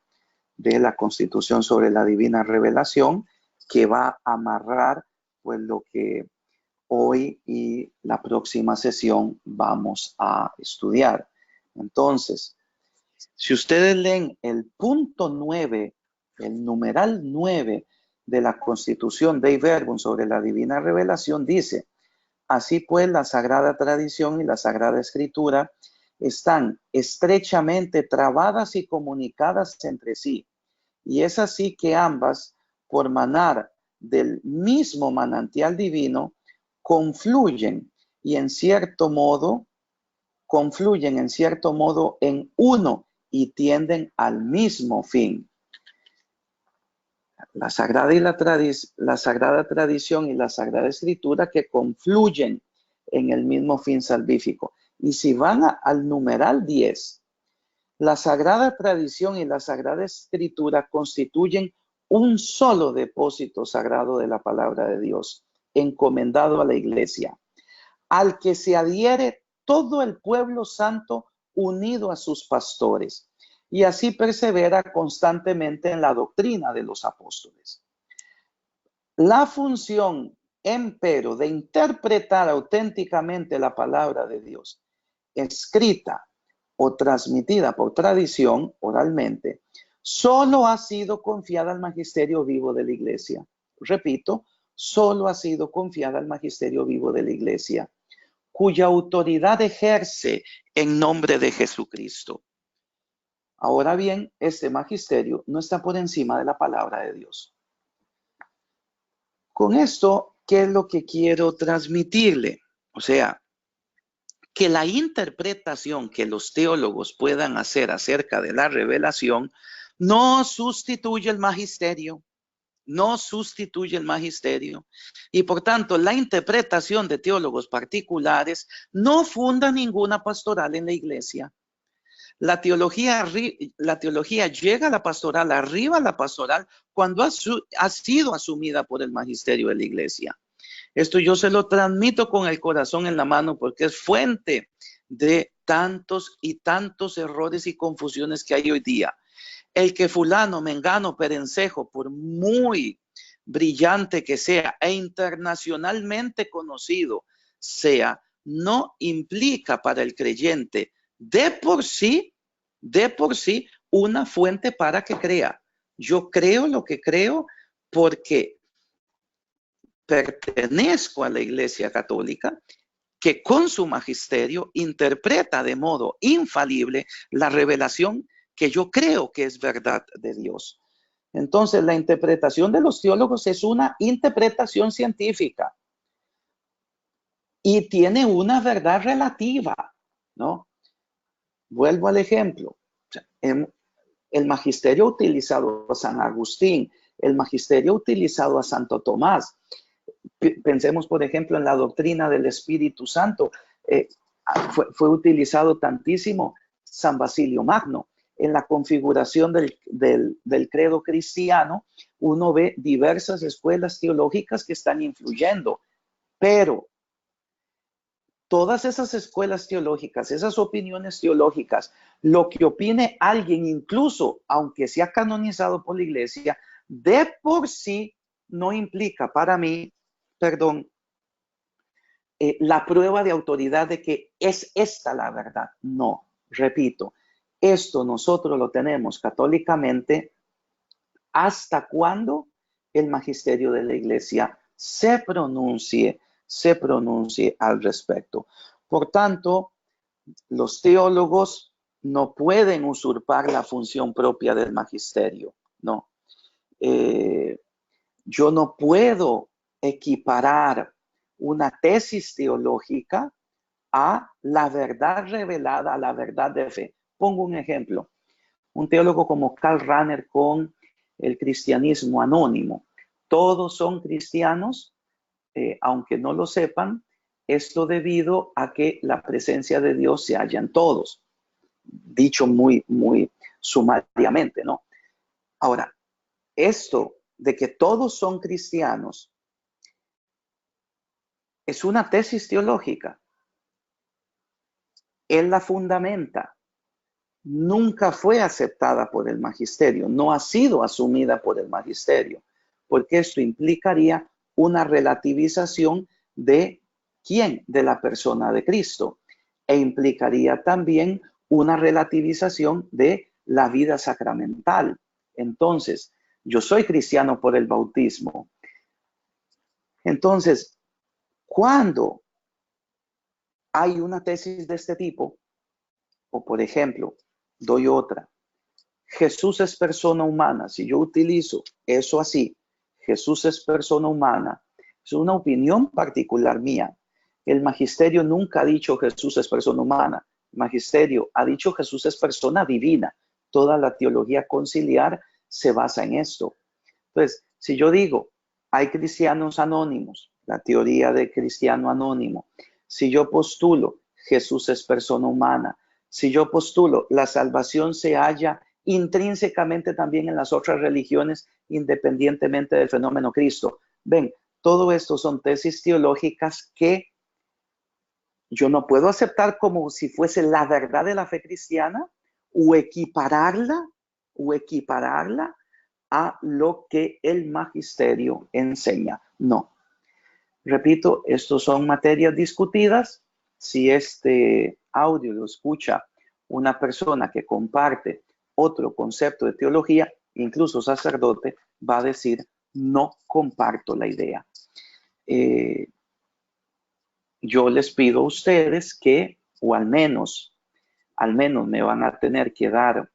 de la Constitución sobre la Divina Revelación, que va a amarrar pues lo que hoy y la próxima sesión vamos a estudiar. Entonces, si ustedes leen el punto 9, el numeral 9 de la Constitución Dei Verbum sobre la Divina Revelación, dice: así pues, la Sagrada Tradición y la Sagrada Escritura están estrechamente trabadas y comunicadas entre sí, Y es así que ambas, por manar del mismo manantial divino, confluyen en cierto modo en uno y tienden al mismo fin. La sagrada tradición y la sagrada escritura que confluyen en el mismo fin salvífico. Y si van al numeral 10, la sagrada tradición y la sagrada escritura constituyen un solo depósito sagrado de la palabra de Dios, encomendado a la iglesia, al que se adhiere todo el pueblo santo unido a sus pastores, y así persevera constantemente en la doctrina de los apóstoles. La función, empero, de interpretar auténticamente la palabra de Dios, escrita o transmitida por tradición oralmente, solo ha sido confiada al magisterio vivo de la iglesia. Repito, solo ha sido confiada al magisterio vivo de la iglesia, cuya autoridad ejerce en nombre de Jesucristo. Ahora bien, este magisterio no está por encima de la palabra de Dios. Con esto, ¿qué es lo que quiero transmitirle? O sea, que la interpretación que los teólogos puedan hacer acerca de la revelación no sustituye el magisterio, no sustituye el magisterio. Y por tanto, la interpretación de teólogos particulares no funda ninguna pastoral en la iglesia. La teología llega a la pastoral, arriba a la pastoral, cuando ha sido asumida por el magisterio de la iglesia. Esto yo se lo transmito con el corazón en la mano porque es fuente de tantos y tantos errores y confusiones que hay hoy día. El que fulano, mengano, perencejo, por muy brillante que sea e internacionalmente conocido sea, no implica para el creyente de por sí, una fuente para que crea. Yo creo lo que creo porque pertenezco a la Iglesia Católica, que con su magisterio interpreta de modo infalible la revelación que yo creo que es verdad de Dios. Entonces, la interpretación de los teólogos es una interpretación científica y tiene una verdad relativa, ¿no? Vuelvo al ejemplo. El magisterio utilizado a San Agustín, el magisterio utilizado a Santo Tomás. Pensemos, por ejemplo, en la doctrina del Espíritu Santo. Fue utilizado tantísimo San Basilio Magno. En la configuración del credo cristiano, uno ve diversas escuelas teológicas que están influyendo, pero todas esas escuelas teológicas, esas opiniones teológicas, lo que opine alguien, incluso aunque sea canonizado por la iglesia, de por sí no implica para mí, la prueba de autoridad de que es esta la verdad. No, repito, esto nosotros lo tenemos católicamente hasta cuando el magisterio de la iglesia se pronuncie al respecto. Por tanto, los teólogos no pueden usurpar la función propia del magisterio, ¿no? Yo no puedo equiparar una tesis teológica a la verdad revelada, a la verdad de fe. Pongo un ejemplo. Un teólogo como Karl Rahner con el cristianismo anónimo. Todos son cristianos, aunque no lo sepan, esto debido a que la presencia de Dios se halla en todos. Dicho muy, muy sumariamente, ¿no? Ahora, esto de que todos son cristianos es una tesis teológica. Él la fundamenta. Nunca fue aceptada por el magisterio, no ha sido asumida por el magisterio, porque esto implicaría una relativización de ¿quién? De la persona de Cristo, e implicaría también una relativización de la vida sacramental. Entonces, yo soy cristiano por el bautismo. Entonces, cuando hay una tesis de este tipo, o por ejemplo, doy otra, Jesús es persona humana. Si yo utilizo eso así, Jesús es persona humana, es una opinión particular mía. El magisterio nunca ha dicho Jesús es persona humana. El magisterio ha dicho Jesús es persona divina. Toda la teología conciliar se basa en esto. Entonces, si yo digo, hay cristianos anónimos, la teoría de cristiano anónimo, si yo postulo Jesús es persona humana, si yo postulo la salvación se halla intrínsecamente también en las otras religiones, independientemente del fenómeno Cristo. Ven, todo esto son tesis teológicas que yo no puedo aceptar como si fuese la verdad de la fe cristiana o equipararla a lo que el magisterio enseña. No. Repito, estos son materias discutidas. Si este audio lo escucha una persona que comparte otro concepto de teología, incluso sacerdote, va a decir, no comparto la idea. Yo les pido a ustedes que, o al menos me van a tener que dar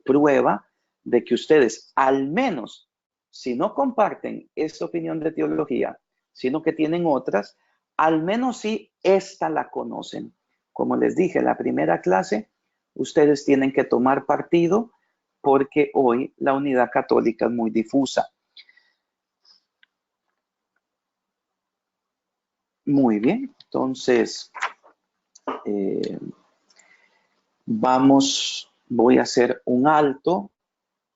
prueba de que ustedes, al menos, si no comparten esta opinión de teología, sino que tienen otras, al menos sí esta la conocen. Como les dije en la primera clase, ustedes tienen que tomar partido porque hoy la unidad católica es muy difusa. Muy bien, entonces voy a hacer un alto.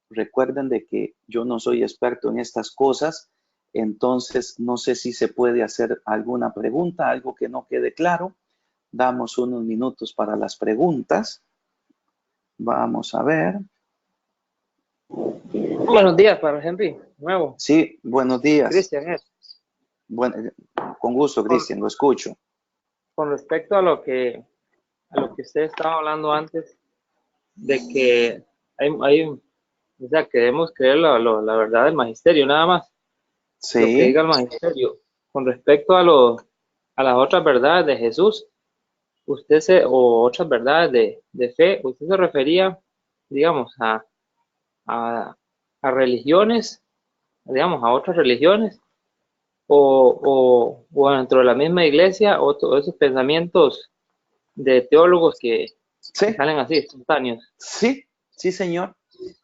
Recuerden de que yo no soy experto en estas cosas, entonces no sé si se puede hacer alguna pregunta, algo que no quede claro. Damos unos minutos para las preguntas. Vamos a ver. Buenos días, Padre Henry. Nuevo. Sí, buenos días. Cristian, Bueno, con gusto, Cristian, lo escucho. con respecto a lo que usted estaba hablando antes, de que o sea, que debemos creer la verdad del magisterio, nada más. Sí. Lo que diga el magisterio. Con respecto a las otras verdades de Jesús, o otras verdades de fe, usted se refería, digamos, a religiones, digamos, a otras religiones, o dentro de la misma iglesia, esos pensamientos de teólogos que Sí. salen así, espontáneos. Sí, sí, señor.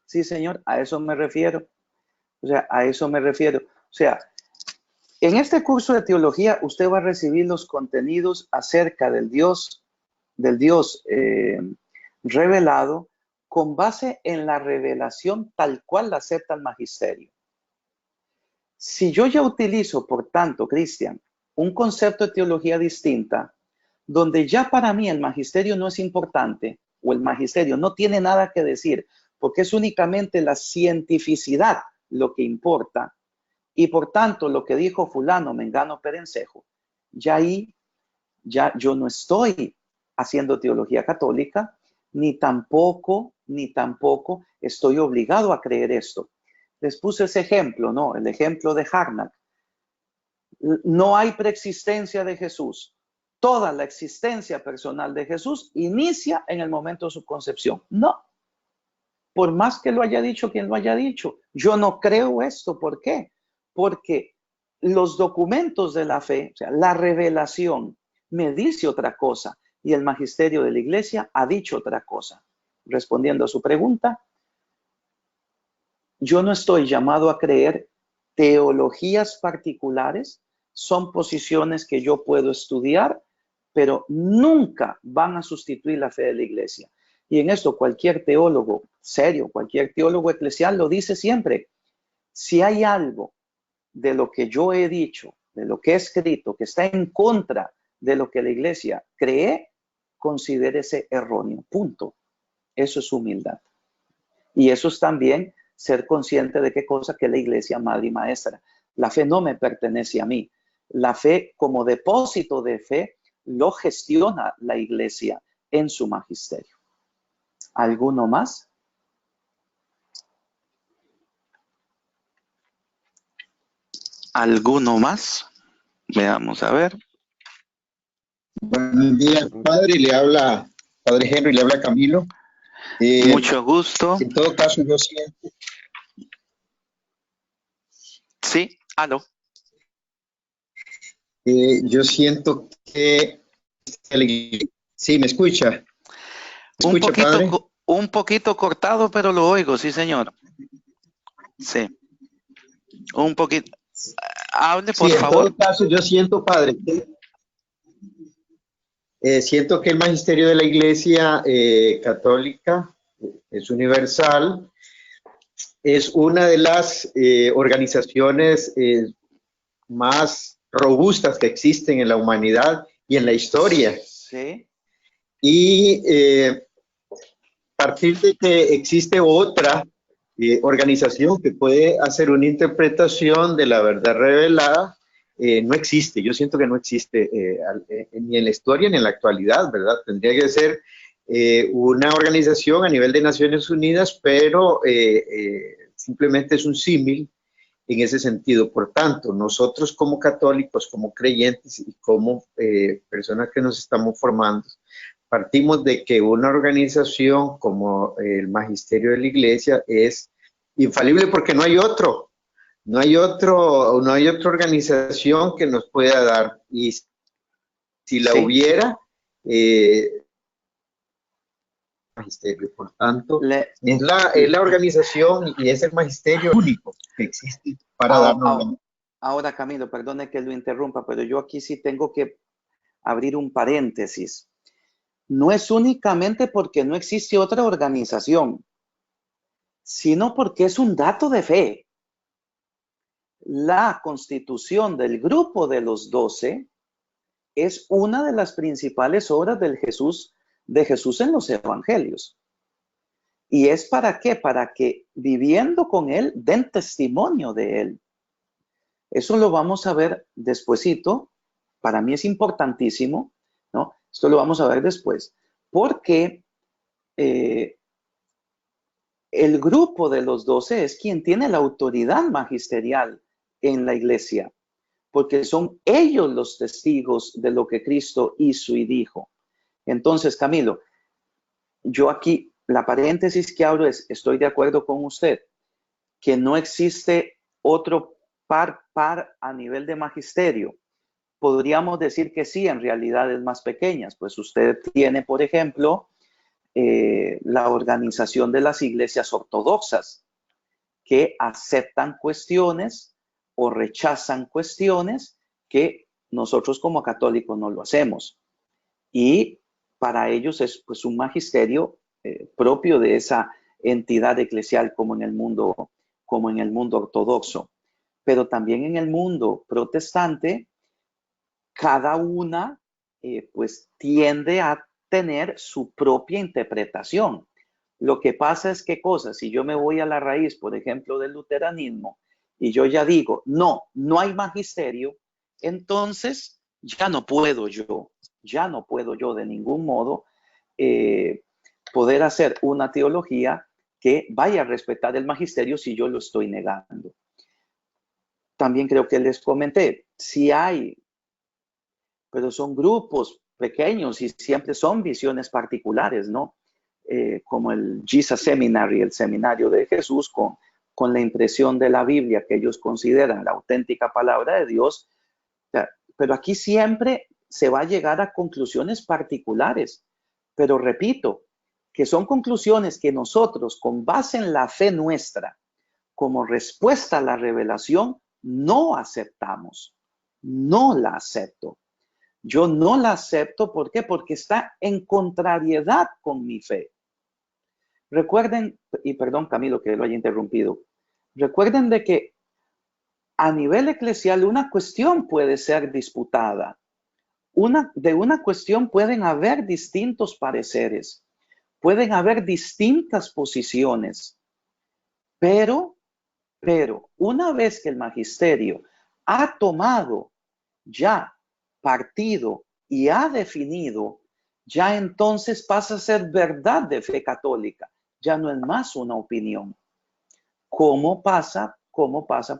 Sí, señor, a eso me refiero. O sea, a eso me refiero. O sea, en este curso de teología usted va a recibir los contenidos acerca del Dios revelado con base en la revelación tal cual la acepta el magisterio. Si yo ya utilizo, por tanto, Cristian, un concepto de teología distinta, donde ya para mí el magisterio no es importante o el magisterio no tiene nada que decir, porque es únicamente la cientificidad lo que importa, y por tanto lo que dijo fulano, mengano, perencejo, ya ahí ya yo no estoy haciendo teología católica, ni tampoco estoy obligado a creer esto. Les puse ese ejemplo, ¿no? El ejemplo de Harnack. No hay preexistencia de Jesús. Toda la existencia personal de Jesús inicia en el momento de su concepción. No. Por más que lo haya dicho quien lo haya dicho, yo no creo esto. ¿Por qué? Porque los documentos de la fe, o sea, la revelación, me dice otra cosa y el magisterio de la iglesia ha dicho otra cosa. Respondiendo a su pregunta, yo no estoy llamado a creer teologías particulares, son posiciones que yo puedo estudiar, pero nunca van a sustituir la fe de la iglesia. Y en esto cualquier teólogo serio, cualquier teólogo eclesial lo dice siempre. Si hay algo de lo que yo he dicho, de lo que he escrito, que está en contra de lo que la iglesia cree, considérese erróneo. Punto. Eso es humildad. Y eso es también ser consciente de qué cosa que la iglesia madre y maestra. La fe no me pertenece a mí. La fe como depósito de fe lo gestiona la iglesia en su magisterio. ¿Alguno más? ¿Alguno más? Veamos a ver. Buenos días, padre. Le habla, padre Henry, le habla Camilo. Mucho gusto. En todo caso, yo siento, Sí, aló. yo siento que sí, ¿me escucha? ¿Me escucha, padre? Un poquito cortado, pero lo oigo, sí, señor. Sí, un poquito. Hable, por Sí, en favor. todo caso, yo siento, padre, siento que el magisterio de la Iglesia Católica es universal, es una de las organizaciones más robustas que existen en la humanidad y en la historia. Sí. Y a partir de que existe otra organización que puede hacer una interpretación de la verdad revelada, no existe. Yo siento que no existe ni en la historia ni en la actualidad, ¿verdad? Tendría que ser una organización a nivel de Naciones Unidas, pero simplemente es un símil en ese sentido. Por tanto, nosotros como católicos, como creyentes y como personas que nos estamos formando, partimos de que una organización como el Magisterio de la Iglesia es infalible porque no hay otro. No hay otra organización que nos pueda dar. Y si la hubiera, magisterio, por tanto, es la organización y es el magisterio único que existe para darnos. Ahora, Camilo, perdone que lo interrumpa, pero yo aquí sí tengo que abrir un paréntesis. No es únicamente porque no existe otra organización, sino porque es un dato de fe. La constitución del grupo de los 12 es una de las principales obras de Jesús en los evangelios. ¿Y es para qué? Para que viviendo con él den testimonio de él. Eso lo vamos a ver despuesito. Para mí es importantísimo, ¿no? Esto lo vamos a ver después. Porque el grupo de los 12 es quien tiene la autoridad magisterial en la iglesia, porque son ellos los testigos de lo que Cristo hizo y dijo. Entonces, Camilo, yo aquí, la paréntesis que hablo es, estoy de acuerdo con usted, que no existe otro par a nivel de magisterio. Podríamos decir que sí, en realidades más pequeñas. Pues usted tiene, por ejemplo, la organización de las iglesias ortodoxas, que aceptan cuestiones o rechazan cuestiones que nosotros como católicos no lo hacemos. Y para ellos es pues un magisterio propio de esa entidad eclesial como en el mundo ortodoxo. Pero también en el mundo protestante, cada una pues tiende a tener su propia interpretación. Lo que pasa es que cosas, si yo me voy a la raíz, por ejemplo, del luteranismo, y yo ya digo, no hay magisterio, entonces ya no puedo yo de ningún modo poder hacer una teología que vaya a respetar el magisterio si yo lo estoy negando. También creo que les comenté, si hay, pero son grupos pequeños y siempre son visiones particulares, ¿no? Como el Jesus Seminary, el seminario de Jesús, con la impresión de la Biblia que ellos consideran la auténtica palabra de Dios. Pero aquí siempre se va a llegar a conclusiones particulares. Pero repito, que son conclusiones que nosotros, con base en la fe nuestra, como respuesta a la revelación, no aceptamos. No la acepto. Yo no la acepto, ¿por qué? Porque está en contrariedad con mi fe. Recuerden, y perdón Camilo que lo haya interrumpido, recuerden de que a nivel eclesial una cuestión puede ser disputada. De una cuestión pueden haber distintos pareceres, pueden haber distintas posiciones, pero una vez que el magisterio ha tomado ya partido y ha definido, ya entonces pasa a ser verdad de fe católica, ya no es más una opinión. ¿Cómo pasa,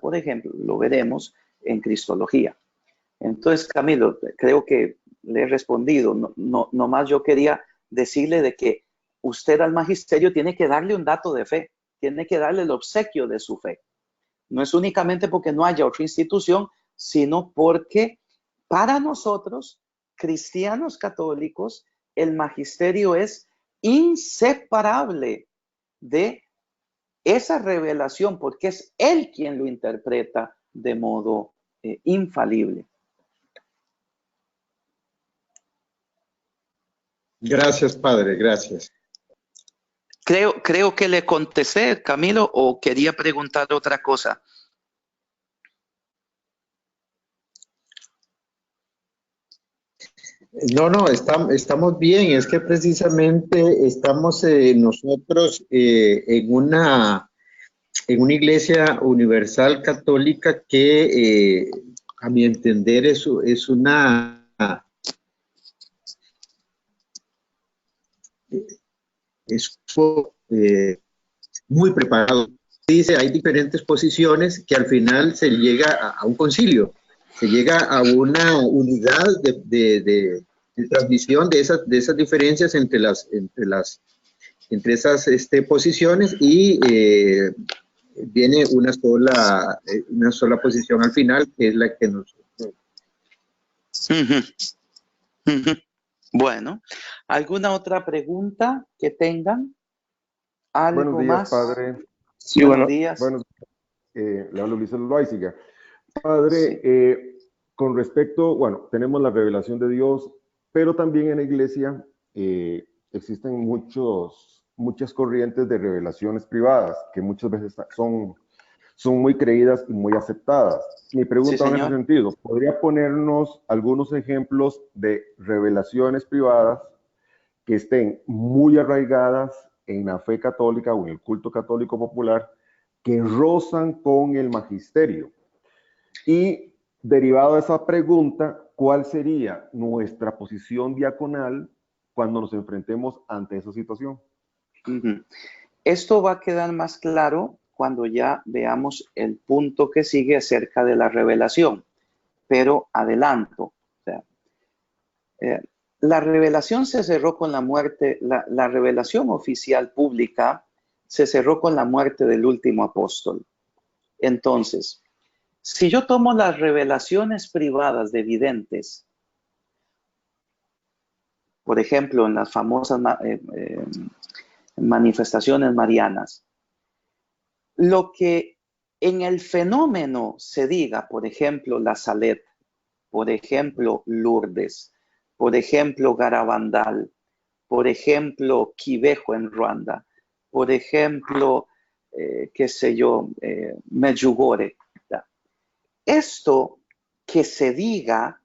por ejemplo, lo veremos en Cristología? Entonces, Camilo, creo que le he respondido. No más yo quería decirle de que usted al magisterio tiene que darle un dato de fe, tiene que darle el obsequio de su fe. No es únicamente porque no haya otra institución, sino porque para nosotros, cristianos católicos, el magisterio es inseparable de esa revelación, porque es él quien lo interpreta de modo infalible. Gracias, padre, gracias. Creo que le contesté, Camilo, o quería preguntar otra cosa. No, estamos bien. Es que precisamente estamos nosotros en una iglesia universal católica que, a mi entender, es muy preparado. Dice, hay diferentes posiciones que al final se llega a un concilio, se llega a una unidad de transmisión de esas diferencias entre esas posiciones y viene una sola posición al final, que es la que nosotros. Bueno, ¿alguna otra pregunta que tengan? ¿Algo Buenos días, más? padre. Sí, Buenos días. Bueno, le hablo Luis Loaiziga. Padre, Sí. con respecto, bueno, tenemos la revelación de Dios, pero también en la iglesia existen muchas corrientes de revelaciones privadas que muchas veces son muy creídas y muy aceptadas. Mi pregunta Sí, en ese señor. sentido, ¿podría ponernos algunos ejemplos de revelaciones privadas que estén muy arraigadas en la fe católica o en el culto católico popular, que rozan con el magisterio? Y derivado de esa pregunta, ¿cuál sería nuestra posición diaconal cuando nos enfrentemos ante esa situación? Esto va a quedar más claro cuando ya veamos el punto que sigue acerca de la revelación, pero adelanto. O sea, la revelación se cerró con la muerte, la revelación oficial pública se cerró con la muerte del último apóstol. Entonces, si yo tomo las revelaciones privadas de videntes, por ejemplo, en las famosas manifestaciones marianas, lo que en el fenómeno se diga, por ejemplo, la Salet, por ejemplo, Lourdes, por ejemplo, Garabandal, por ejemplo, Quivejo en Ruanda, por ejemplo, qué sé yo, Medjugorje. Esto que se diga,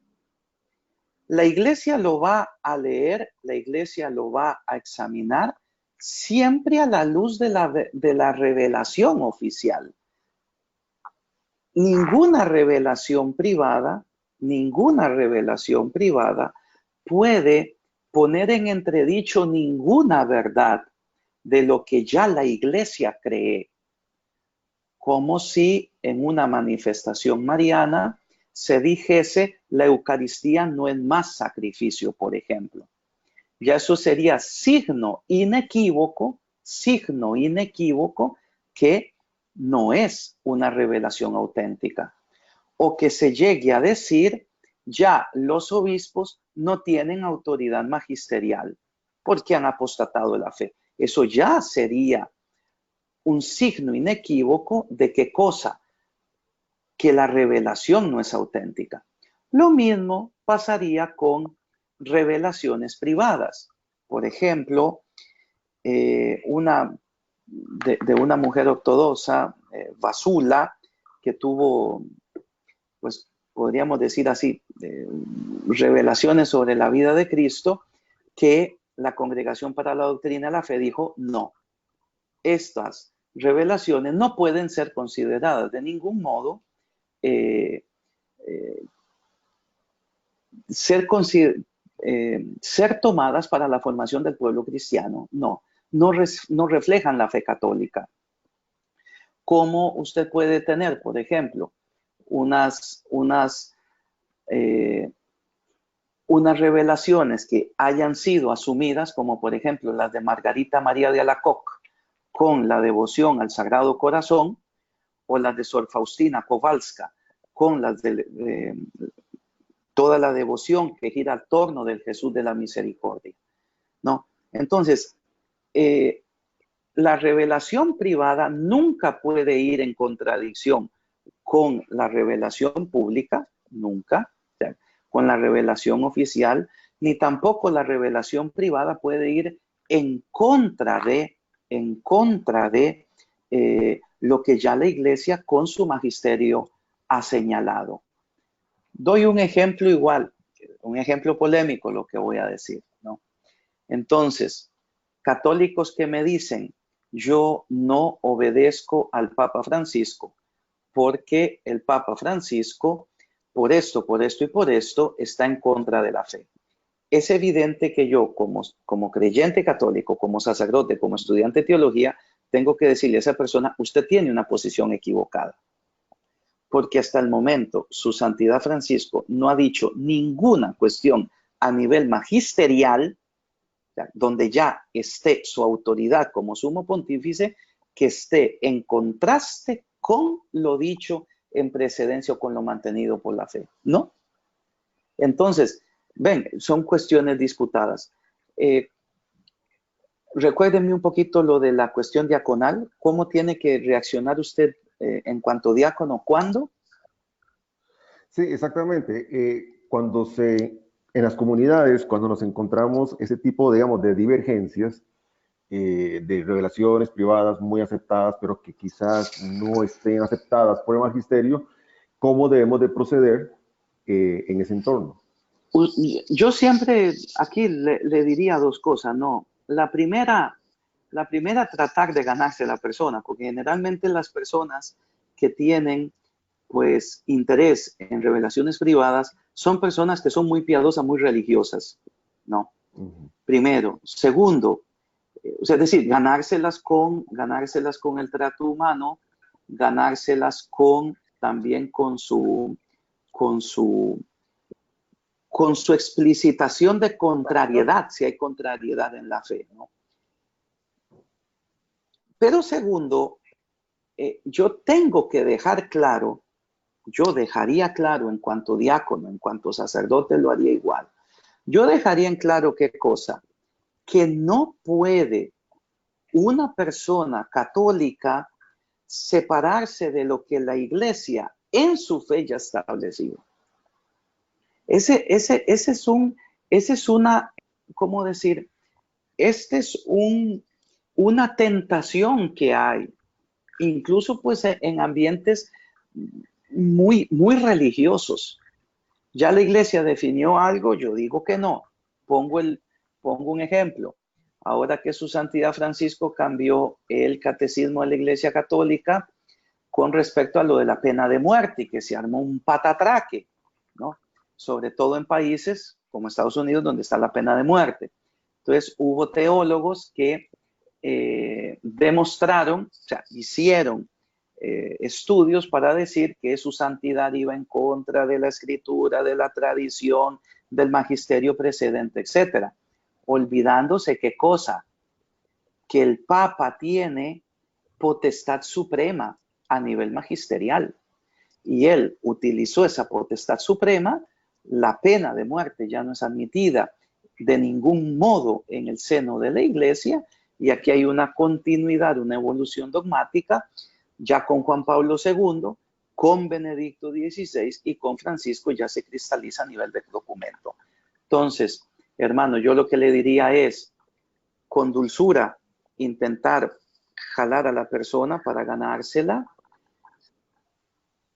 la iglesia lo va a leer, la iglesia lo va a examinar siempre a la luz de la revelación oficial. Ninguna revelación privada puede poner en entredicho ninguna verdad de lo que ya la iglesia cree. Como si en una manifestación mariana se dijese la Eucaristía no es más sacrificio, por ejemplo. Ya eso sería signo inequívoco que no es una revelación auténtica. O que se llegue a decir, ya los obispos no tienen autoridad magisterial porque han apostatado de la fe. Eso ya sería un signo inequívoco de qué cosa, que la revelación no es auténtica. Lo mismo pasaría con revelaciones privadas. Por ejemplo, de una mujer ortodoxa, Vasula, que tuvo, pues podríamos decir así, revelaciones sobre la vida de Cristo, que la Congregación para la Doctrina de la Fe dijo, no, estas revelaciones no pueden ser consideradas de ningún modo ser tomadas para la formación del pueblo cristiano. No reflejan la fe católica. ¿Cómo usted puede tener, por ejemplo, unas unas revelaciones que hayan sido asumidas, como por ejemplo las de Margarita María de Alacoque, con la devoción al Sagrado Corazón, o las de Sor Faustina Kowalska, con las de toda la devoción que gira al torno del Jesús de la Misericordia, ¿no? Entonces, la revelación privada nunca puede ir en contradicción con la revelación pública, nunca, o sea, con la revelación oficial, ni tampoco la revelación privada puede ir en contra de lo que ya la Iglesia con su magisterio ha señalado. Doy un ejemplo igual, un ejemplo polémico lo que voy a decir, ¿no? Entonces, católicos que me dicen, yo no obedezco al Papa Francisco, porque el Papa Francisco, por esto y por esto, está en contra de la fe. Es evidente que yo, como creyente católico, como sacerdote, como estudiante de teología, tengo que decirle a esa persona, usted tiene una posición equivocada. Porque hasta el momento su santidad Francisco no ha dicho ninguna cuestión a nivel magisterial, donde ya esté su autoridad como sumo pontífice, que esté en contraste con lo dicho en precedencia o con lo mantenido por la fe, ¿no? Entonces, ven, son cuestiones disputadas. Recuérdenme un poquito lo de la cuestión diaconal. ¿Cómo tiene que reaccionar usted en cuanto diácono? ¿Cuándo? Sí, exactamente. En las comunidades, cuando nos encontramos ese tipo, digamos, de divergencias, de revelaciones privadas muy aceptadas, pero que quizás no estén aceptadas por el magisterio, ¿cómo debemos de proceder en ese entorno? Yo siempre aquí le diría dos cosas, ¿no? La primera, tratar de ganarse a la persona, porque generalmente las personas que tienen, pues, interés en revelaciones privadas son personas que son muy piadosas, muy religiosas, ¿no? Primero. Segundo, es decir, ganárselas con el trato humano, ganárselas también con su explicitación de contrariedad, si hay contrariedad en la fe, ¿no? Pero segundo, yo tengo que dejar claro, yo dejaría claro en cuanto diácono, en cuanto sacerdote lo haría igual. Yo dejaría en claro qué cosa, que no puede una persona católica separarse de lo que la Iglesia en su fe ya ha establecido. Ese es una, ¿cómo decir? Este es una tentación que hay, incluso pues en ambientes muy, muy religiosos. Ya la Iglesia definió algo, yo digo que no. Pongo un ejemplo. Ahora que su santidad Francisco cambió el catecismo de la Iglesia Católica con respecto a lo de la pena de muerte y que se armó un patatraque, ¿no? Sobre todo en países como Estados Unidos, donde está la pena de muerte. Entonces, hubo teólogos que demostraron, o sea, hicieron estudios para decir que su santidad iba en contra de la escritura, de la tradición, del magisterio precedente, etc. Olvidándose qué cosa, que el Papa tiene potestad suprema a nivel magisterial. Y él utilizó esa potestad suprema, la pena de muerte ya no es admitida de ningún modo en el seno de la Iglesia, y aquí hay una continuidad, una evolución dogmática, ya con Juan Pablo II, con Benedicto XVI y con Francisco ya se cristaliza a nivel de documento. Entonces, hermano, yo lo que le diría es, con dulzura, intentar jalar a la persona para ganársela,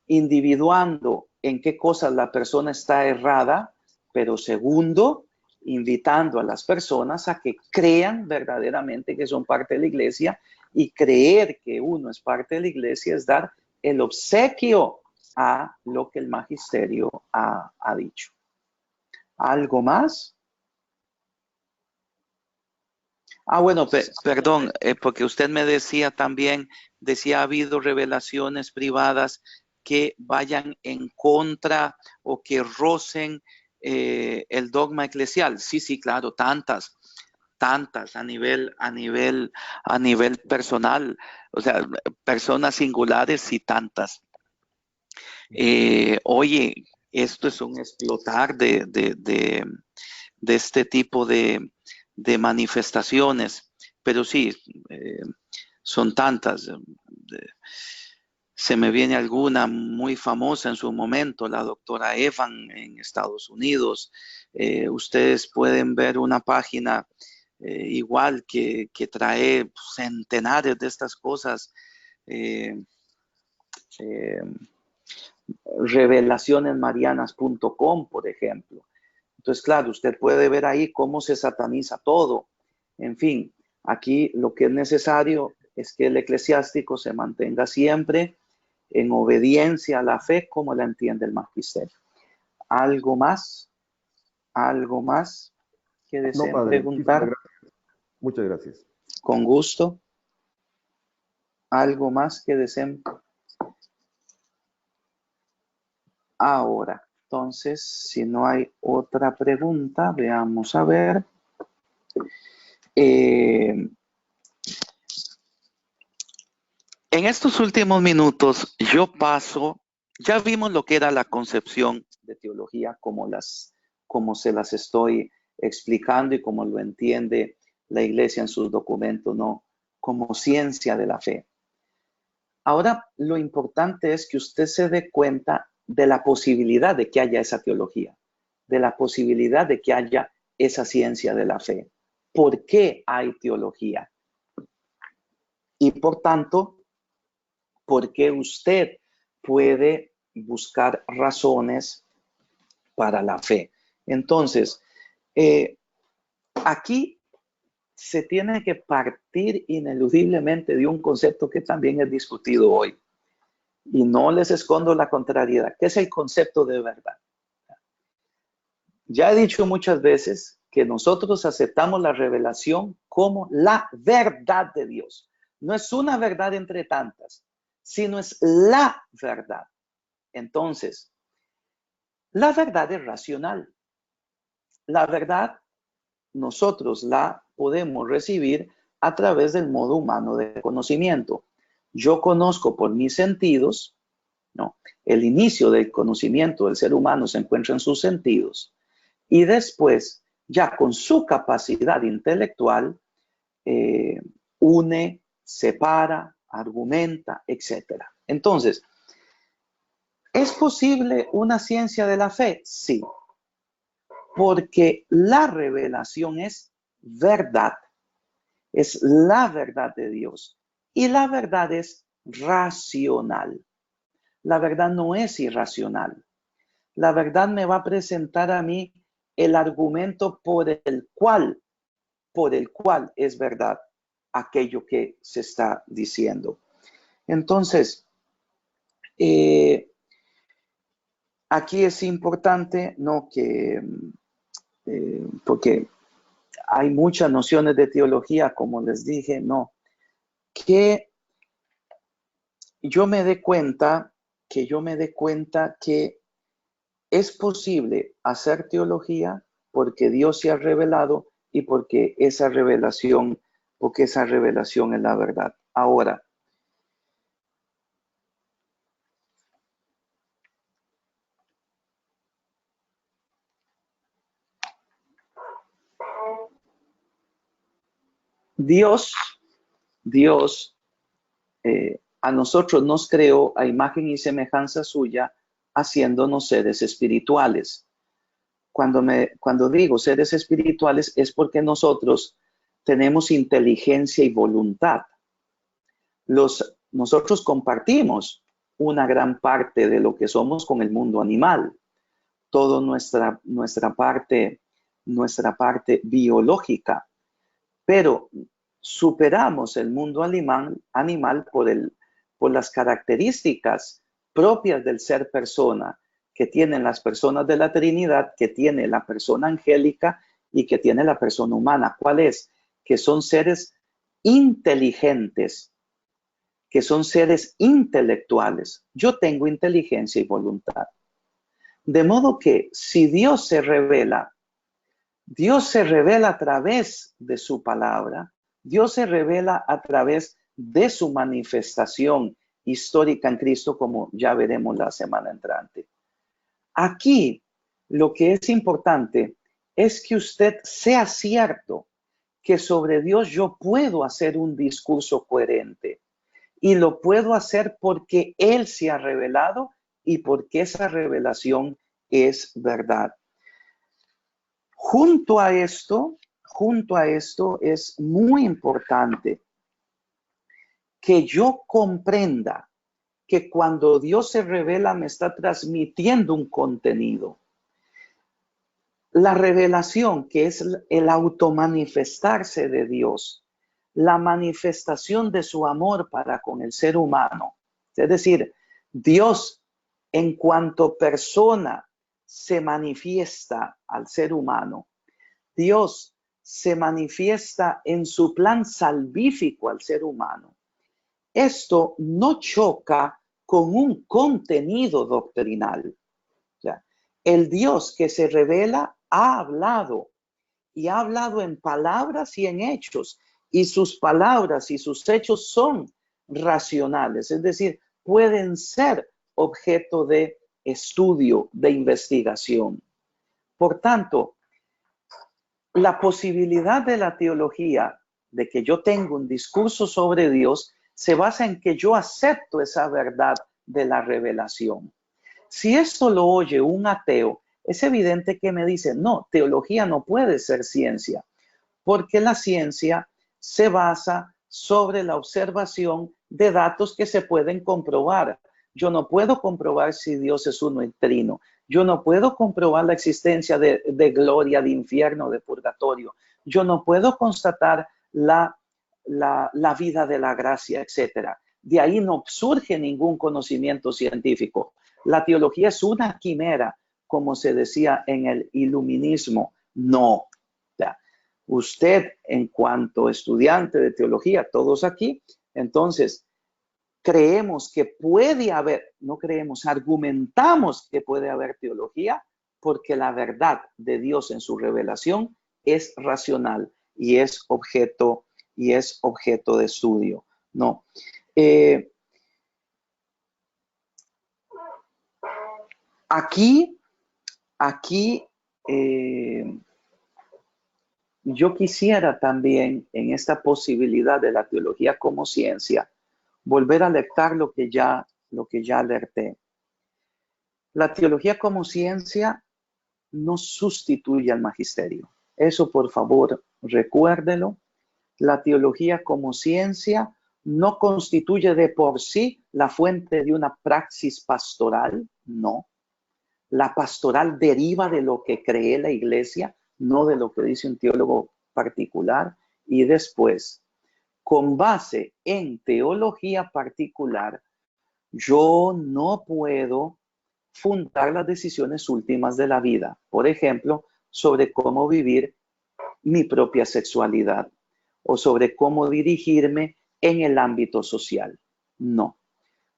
individuando en qué cosas la persona está errada, pero segundo, invitando a las personas a que crean verdaderamente que son parte de la Iglesia, y creer que uno es parte de la Iglesia es dar el obsequio a lo que el magisterio ha dicho. ¿Algo más? Bueno, perdón, porque usted me decía también, ha habido revelaciones privadas que vayan en contra o que rocen el dogma eclesial. Sí, claro, tantas a nivel personal, o sea, personas singulares y tantas. Oye, esto es un explotar de este tipo de manifestaciones, pero sí, son tantas. Se me viene alguna muy famosa en su momento, la doctora Evan en Estados Unidos. Ustedes pueden ver una página igual que trae centenares de estas cosas. Revelacionesmarianas.com, por ejemplo. Entonces, claro, usted puede ver ahí cómo se sataniza todo. En fin, aquí lo que es necesario es que el eclesiástico se mantenga siempre en obediencia a la fe como la entiende el magisterio. ¿Algo más? ¿Algo más que deseen preguntar? Muchas gracias. Con gusto. ¿Algo más que deseen? Ahora, entonces, si no hay otra pregunta, veamos a ver. En estos últimos minutos, yo paso, ya vimos lo que era la concepción de teología, como se las estoy explicando y como lo entiende la Iglesia en sus documentos, ¿no? Como ciencia de la fe. Ahora, lo importante es que usted se dé cuenta de la posibilidad de que haya esa teología, de la posibilidad de que haya esa ciencia de la fe. ¿Por qué hay teología? Y por tanto, ¿por qué usted puede buscar razones para la fe? Entonces, aquí se tiene que partir ineludiblemente de un concepto que también es discutido hoy. Y no les escondo la contrariedad, que es el concepto de verdad. Ya he dicho muchas veces que nosotros aceptamos la revelación como la verdad de Dios. No es una verdad entre tantas, sino es la verdad. Entonces, la verdad es racional. La verdad nosotros la podemos recibir a través del modo humano de conocimiento. Yo conozco por mis sentidos, ¿no? El inicio del conocimiento del ser humano se encuentra en sus sentidos y después, ya con su capacidad intelectual, une, separa, argumenta, etc. Entonces, ¿es posible una ciencia de la fe? Sí, porque la revelación es verdad, es la verdad de Dios y la verdad es racional. La verdad no es irracional. La verdad me va a presentar a mí el argumento por el cual es verdad aquello que se está diciendo. Entonces, aquí es importante, ¿no? Que, porque hay muchas nociones de teología, como les dije, ¿no? Que yo me dé cuenta que es posible hacer teología porque Dios se ha revelado y porque esa revelación es la verdad. Ahora, Dios a nosotros nos creó a imagen y semejanza suya, haciéndonos seres espirituales. Cuando digo seres espirituales es porque nosotros tenemos inteligencia y voluntad. Nosotros compartimos una gran parte de lo que somos con el mundo animal. Toda nuestra parte biológica. Pero superamos el mundo animal por las características propias del ser persona que tienen las personas de la Trinidad, que tiene la persona angélica y que tiene la persona humana. ¿Cuál es? Que son seres inteligentes, que son seres intelectuales. Yo tengo inteligencia y voluntad. De modo que si Dios se revela a través de su palabra, Dios se revela a través de su manifestación histórica en Cristo, como ya veremos la semana entrante. Aquí lo que es importante es que usted sea cierto que sobre Dios yo puedo hacer un discurso coherente y lo puedo hacer porque Él se ha revelado y porque esa revelación es verdad. Junto a esto es muy importante que yo comprenda que cuando Dios se revela me está transmitiendo un contenido. La revelación, que es el automanifestarse de Dios, la manifestación de su amor para con el ser humano. Es decir, Dios en cuanto persona se manifiesta al ser humano. Dios se manifiesta en su plan salvífico al ser humano. Esto no choca con un contenido doctrinal. O sea, el Dios que se revela ha hablado y ha hablado en palabras y en hechos, y sus palabras y sus hechos son racionales, es decir, pueden ser objeto de estudio, de investigación. Por tanto, la posibilidad de la teología, de que yo tenga un discurso sobre Dios, se basa en que yo acepto esa verdad de la revelación. Si esto lo oye un ateo, es evidente que me dice, no, teología no puede ser ciencia, porque la ciencia se basa sobre la observación de datos que se pueden comprobar. Yo no puedo comprobar si Dios es uno y trino. Yo no puedo comprobar la existencia de gloria, de infierno, de purgatorio. Yo no puedo constatar la vida de la gracia, etc. De ahí no surge ningún conocimiento científico. La teología es una quimera, como se decía en el iluminismo. No. Usted, en cuanto estudiante de teología, todos aquí, entonces, creemos que puede haber, no creemos, argumentamos que puede haber teología porque la verdad de Dios en su revelación es racional y es objeto de estudio, ¿no? Aquí, yo quisiera también, en esta posibilidad de la teología como ciencia, volver a alertar lo que ya alerté. La teología como ciencia no sustituye al magisterio. Eso, por favor, recuérdelo. La teología como ciencia no constituye de por sí la fuente de una praxis pastoral, no. La pastoral deriva de lo que cree la iglesia, no de lo que dice un teólogo particular. Y después, con base en teología particular, yo no puedo fundar las decisiones últimas de la vida. Por ejemplo, sobre cómo vivir mi propia sexualidad o sobre cómo dirigirme en el ámbito social. No.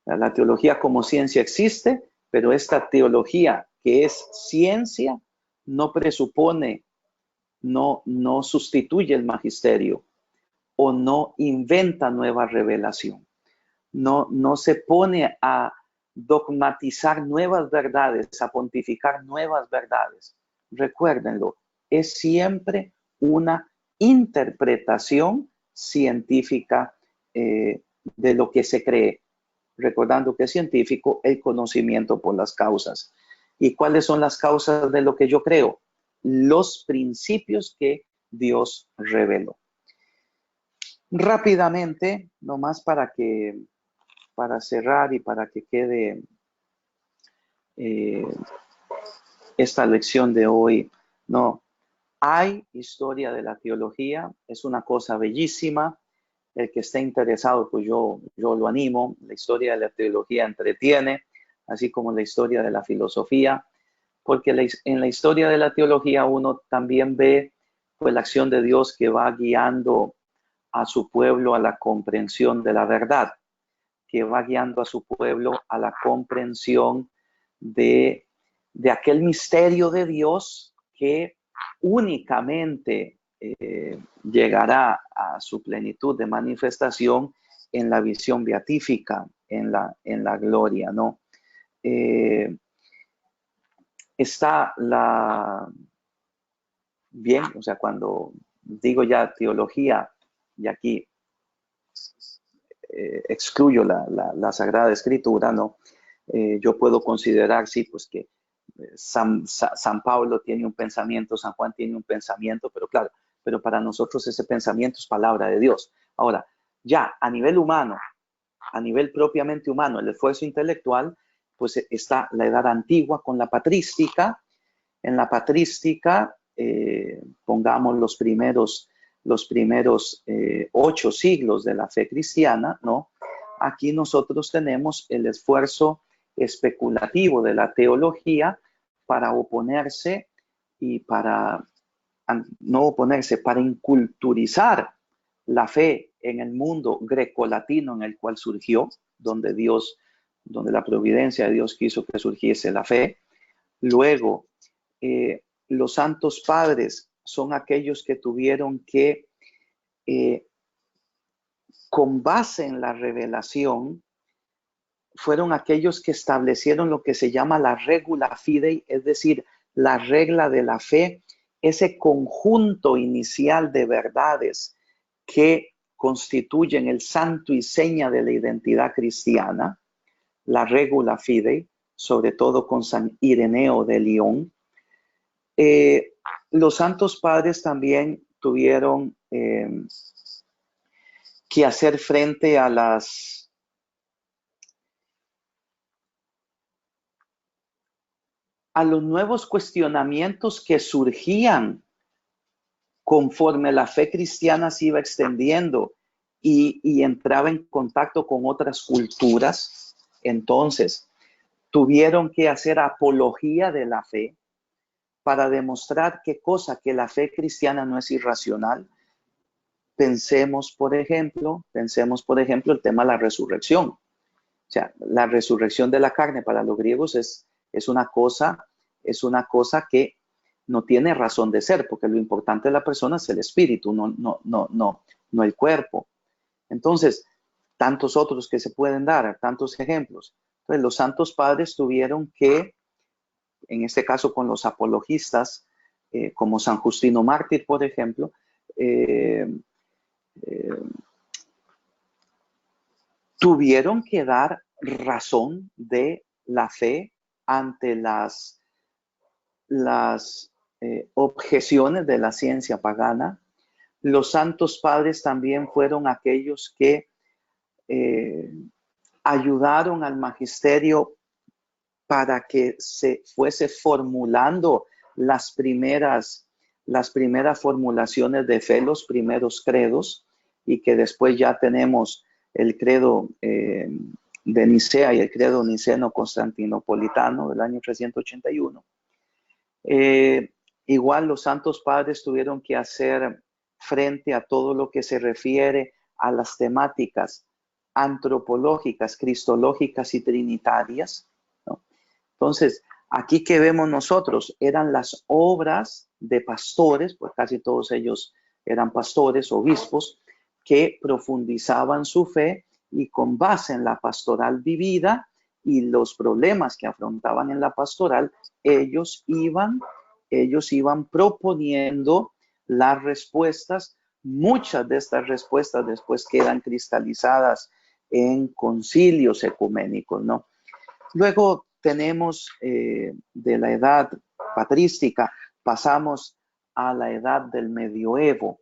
La teología como ciencia existe, pero esta teología que es ciencia no presupone, no sustituye el magisterio o no inventa nueva revelación. No se pone a dogmatizar nuevas verdades, a pontificar nuevas verdades. Recuérdenlo, es siempre una interpretación científica de lo que se cree. Recordando que es científico el conocimiento por las causas. ¿Y cuáles son las causas de lo que yo creo? Los principios que Dios reveló. Rápidamente, nomás para cerrar y para que quede esta lección de hoy, ¿no? Hay historia de la teología, es una cosa bellísima. El que esté interesado, pues yo lo animo. La historia de la teología entretiene, así como la historia de la filosofía, porque en la historia de la teología uno también ve pues la acción de Dios que va guiando a su pueblo a la comprensión de la verdad, que va guiando a su pueblo a la comprensión de de aquel misterio de Dios que únicamente llegará a su plenitud de manifestación en la visión beatífica, en la gloria, ¿no? Está bien, o sea, cuando digo ya teología, y aquí excluyo la Sagrada Escritura, ¿no? Yo puedo considerar, sí, pues que San Pablo tiene un pensamiento, San Juan tiene un pensamiento, pero claro, pero para nosotros ese pensamiento es palabra de Dios. Ahora, ya a nivel humano, a nivel propiamente humano, el esfuerzo intelectual, pues está la edad antigua con la patrística. En la patrística, pongamos los primeros 8 siglos de la fe cristiana, ¿no? Aquí nosotros tenemos el esfuerzo especulativo de la teología para oponerse y para no oponerse, para inculturizar la fe en el mundo grecolatino en el cual surgió, donde la providencia de Dios quiso que surgiese la fe. Luego, los santos padres son aquellos que tuvieron que, con base en la revelación, fueron aquellos que establecieron lo que se llama la regula fidei, es decir, la regla de la fe, ese conjunto inicial de verdades que constituyen el santo y seña de la identidad cristiana, la regula fidei, sobre todo con San Ireneo de León. Los santos padres también tuvieron que hacer frente a los nuevos cuestionamientos que surgían conforme la fe cristiana se iba extendiendo y entraba en contacto con otras culturas. Entonces, tuvieron que hacer apología de la fe para demostrar qué cosa, que la fe cristiana no es irracional. Pensemos, por ejemplo, el tema de la resurrección. O sea, la resurrección de la carne para los griegos es una cosa que no tiene razón de ser, porque lo importante de la persona es el espíritu, no el cuerpo. Entonces, tantos otros que se pueden dar, tantos ejemplos. Entonces, los santos padres tuvieron que, en este caso con los apologistas, como San Justino Mártir, por ejemplo, tuvieron que dar razón de la fe ante las objeciones de la ciencia pagana. Los santos padres también fueron aquellos que ayudaron al magisterio para que se fuese formulando las primeras formulaciones de fe, los primeros credos, y que después ya tenemos el credo de Nicea y el credo niceno-constantinopolitano del año 381. Igual los santos padres tuvieron que hacer frente a todo lo que se refiere a las temáticas antropológicas, cristológicas y trinitarias, ¿no? Entonces, aquí que vemos nosotros eran las obras de pastores, pues casi todos ellos eran pastores, obispos, que profundizaban su fe y con base en la pastoral vivida y los problemas que afrontaban en la pastoral, ellos iban proponiendo las respuestas. Muchas de estas respuestas después quedan cristalizadas en concilios ecuménicos, ¿no? Luego tenemos de la edad patrística, pasamos a la edad del medioevo,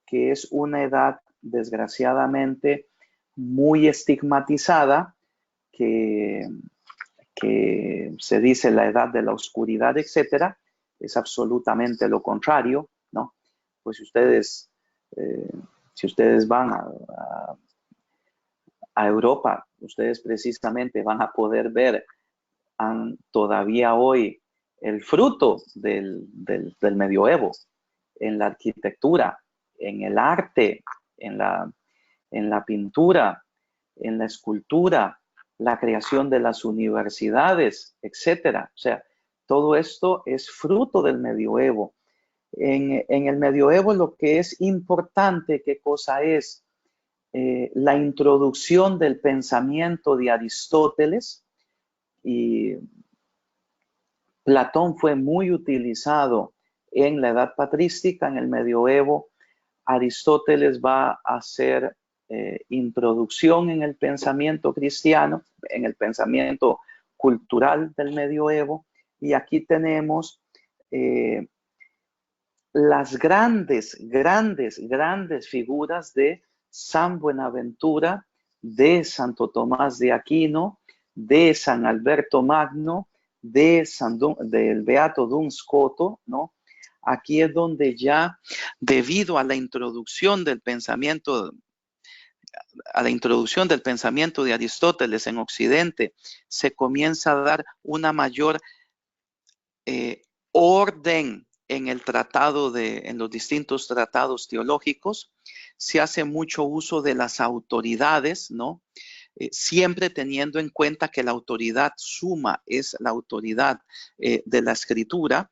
que es una edad desgraciadamente muy estigmatizada, que se dice la edad de la oscuridad, etcétera. Es absolutamente lo contrario, ¿no? Pues si ustedes van a Europa, ustedes precisamente van a poder ver todavía hoy el fruto del medioevo en la arquitectura, en el arte, en la pintura, en la escultura, la creación de las universidades, etcétera. O sea, Todo esto es fruto del medioevo. En el medioevo lo que es importante, ¿qué cosa es? La introducción del pensamiento de Aristóteles, y Platón fue muy utilizado en la edad patrística. En el medioevo Aristóteles va a hacer introducción en el pensamiento cristiano, en el pensamiento cultural del medioevo, y aquí tenemos las grandes figuras de San Buenaventura, de Santo Tomás de Aquino, de San Alberto Magno, del Beato Duns Scoto, ¿no? Aquí es donde ya, debido a la introducción del pensamiento de Aristóteles en Occidente, se comienza a dar una mayor orden en los distintos tratados teológicos. Se hace mucho uso de las autoridades, ¿no? Siempre teniendo en cuenta que la autoridad suma es la autoridad de la escritura,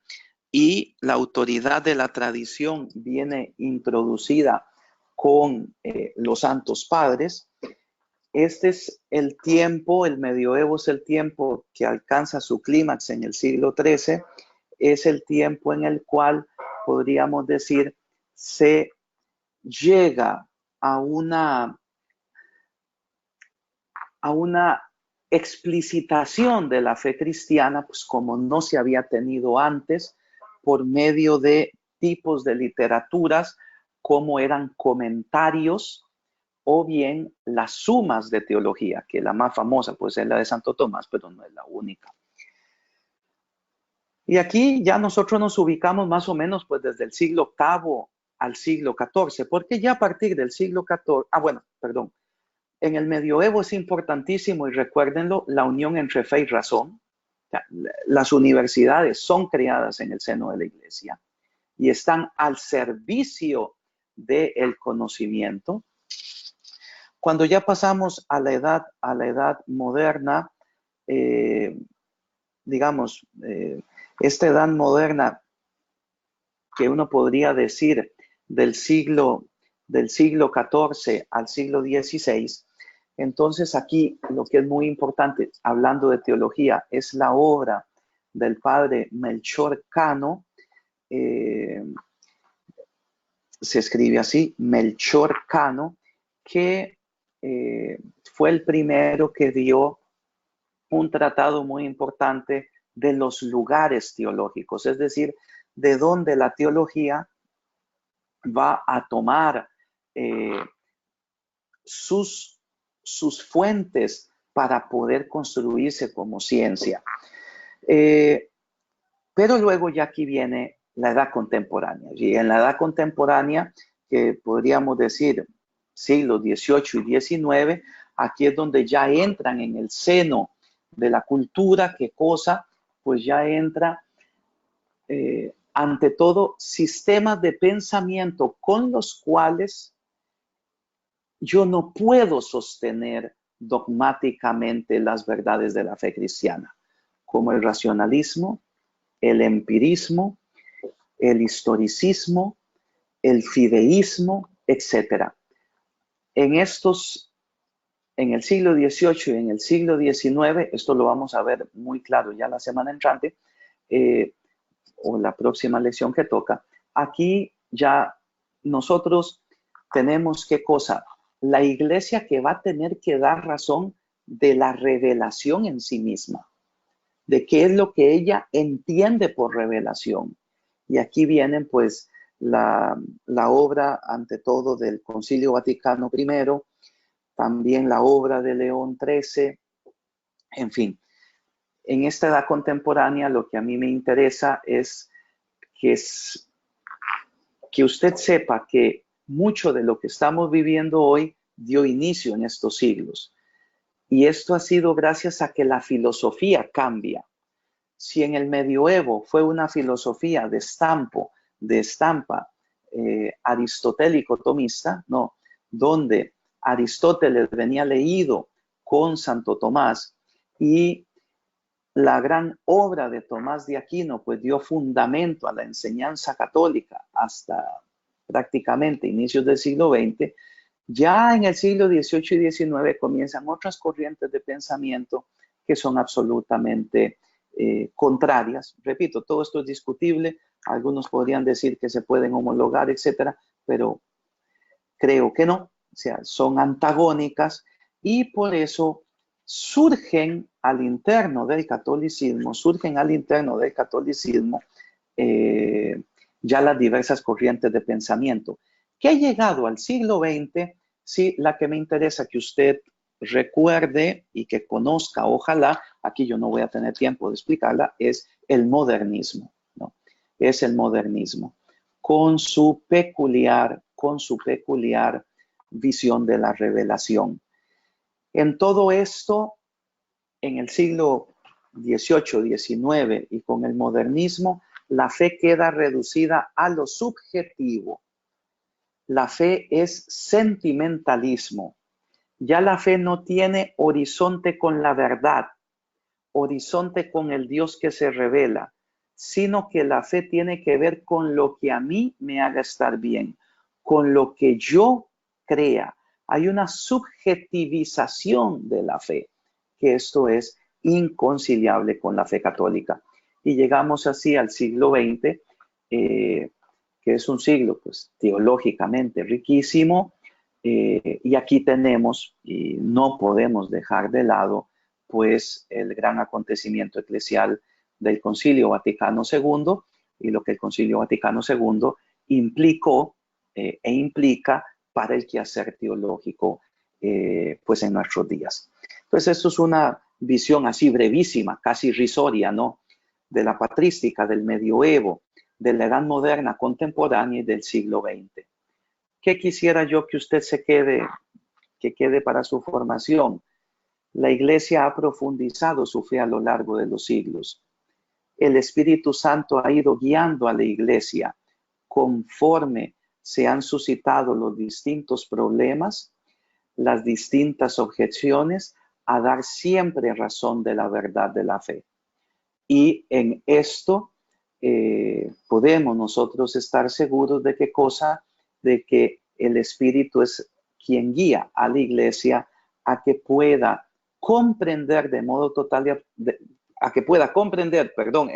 y la autoridad de la tradición viene introducida con los santos padres. Este es el tiempo, el medioevo es el tiempo que alcanza su clímax en el siglo XIII, es el tiempo en el cual, podríamos decir, se llega a una explicitación de la fe cristiana, pues como no se había tenido antes, por medio de tipos de literaturas, como eran comentarios o bien las sumas de teología, que la más famosa pues es la de Santo Tomás, pero no es la única. Y aquí ya nosotros nos ubicamos más o menos pues desde el siglo VIII al siglo XIV, porque ya a partir del siglo XIV, en el medioevo es importantísimo, y recuérdenlo, la unión entre fe y razón. Las universidades son creadas en el seno de la iglesia y están al servicio del conocimiento. Cuando ya pasamos a la edad moderna, esta edad moderna que uno podría decir del siglo XIV al siglo XVI, entonces aquí lo que es muy importante, hablando de teología, es la obra del padre Melchor Cano. Se escribe así, Melchor Cano, que fue el primero que dio un tratado muy importante de los lugares teológicos, es decir, de dónde la teología va a tomar sus fuentes para poder construirse como ciencia. Pero luego ya aquí viene la edad contemporánea. Y en la edad contemporánea, que podríamos decir siglos XVIII y XIX, aquí es donde ya entran en el seno de la cultura. ¿Qué cosa? Pues ya entra, ante todo, sistemas de pensamiento con los cuales yo no puedo sostener dogmáticamente las verdades de la fe cristiana, como el racionalismo, el empirismo, el historicismo, el fideísmo, etc. En el siglo XVIII y en el siglo XIX, esto lo vamos a ver muy claro ya la semana entrante, o la próxima lección que toca. Aquí ya nosotros tenemos ¿qué cosa? La iglesia que va a tener que dar razón de la revelación en sí misma, de qué es lo que ella entiende por revelación. Y aquí vienen pues la obra ante todo del Concilio Vaticano I, también la obra de León XIII, en fin. En esta edad contemporánea lo que a mí me interesa es que usted sepa que mucho de lo que estamos viviendo hoy dio inicio en estos siglos. Y esto ha sido gracias a que la filosofía cambia. Si en el medioevo fue una filosofía de estampa aristotélico-tomista, ¿no? Donde Aristóteles venía leído con Santo Tomás y la gran obra de Tomás de Aquino, pues dio fundamento a la enseñanza católica hasta prácticamente inicios del siglo XX, ya en el siglo XVIII y XIX comienzan otras corrientes de pensamiento que son absolutamente contrarias. Repito, todo esto es discutible, algunos podrían decir que se pueden homologar, etcétera, pero creo que no, o sea, son antagónicas y por eso surgen al interno del catolicismo, ya las diversas corrientes de pensamiento. Que ha llegado al siglo XX, sí, la que me interesa que usted recuerde y que conozca, ojalá, aquí yo no voy a tener tiempo de explicarla, es el modernismo, ¿no? Es el modernismo, con su peculiar visión de la revelación. En todo esto, en el siglo XVIII, XIX y con el modernismo, la fe queda reducida a lo subjetivo. La fe es sentimentalismo. Ya la fe no tiene horizonte con la verdad, horizonte con el Dios que se revela, sino que la fe tiene que ver con lo que a mí me haga estar bien, con lo que yo crea. Hay una subjetivización de la fe, que esto es inconciliable con la fe católica. Y llegamos así al siglo XX, que es un siglo pues, teológicamente riquísimo, y aquí tenemos, y no podemos dejar de lado, pues el gran acontecimiento eclesial del Concilio Vaticano II y lo que el Concilio Vaticano II implicó e implica para el quehacer teológico pues en nuestros días. Entonces esto es una visión así brevísima, casi irrisoria, ¿no? De la patrística, del medioevo, de la edad moderna contemporánea y del siglo XX. ¿Qué quisiera yo que usted que quede para su formación? La Iglesia ha profundizado su fe a lo largo de los siglos. El Espíritu Santo ha ido guiando a la Iglesia conforme se han suscitado los distintos problemas, las distintas objeciones, a dar siempre razón de la verdad de la fe. Y en esto podemos nosotros estar seguros de qué cosa, de que el Espíritu es quien guía a la Iglesia a que pueda comprender de modo total, en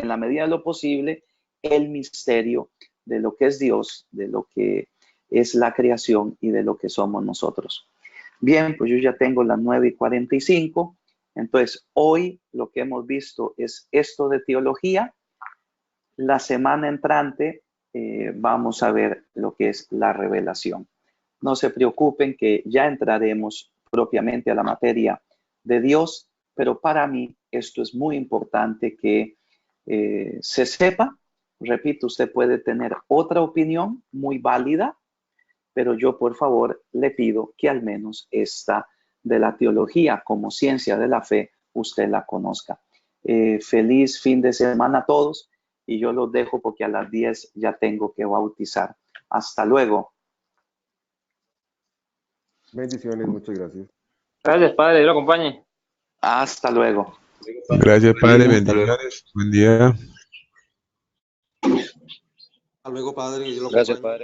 la medida de lo posible, el misterio de lo que es Dios, de lo que es la creación y de lo que somos nosotros. Bien, pues yo ya tengo las 9:45. Entonces, hoy lo que hemos visto es esto de teología. La semana entrante vamos a ver lo que es la revelación. No se preocupen que ya entraremos propiamente a la materia de Dios, pero para mí esto es muy importante que se sepa. Repito, usted puede tener otra opinión muy válida, pero yo por favor le pido que al menos esta de la teología como ciencia de la fe usted la conozca. Feliz fin de semana a todos y yo los dejo porque a las 10 ya tengo que bautizar. Hasta luego. Bendiciones, muchas gracias. Gracias, Padre, Dios lo acompañe. Hasta luego. Gracias, Padre. Bendiciones. Buen día. Hasta luego, Padre. Dios lo Gracias, acompañe. Padre.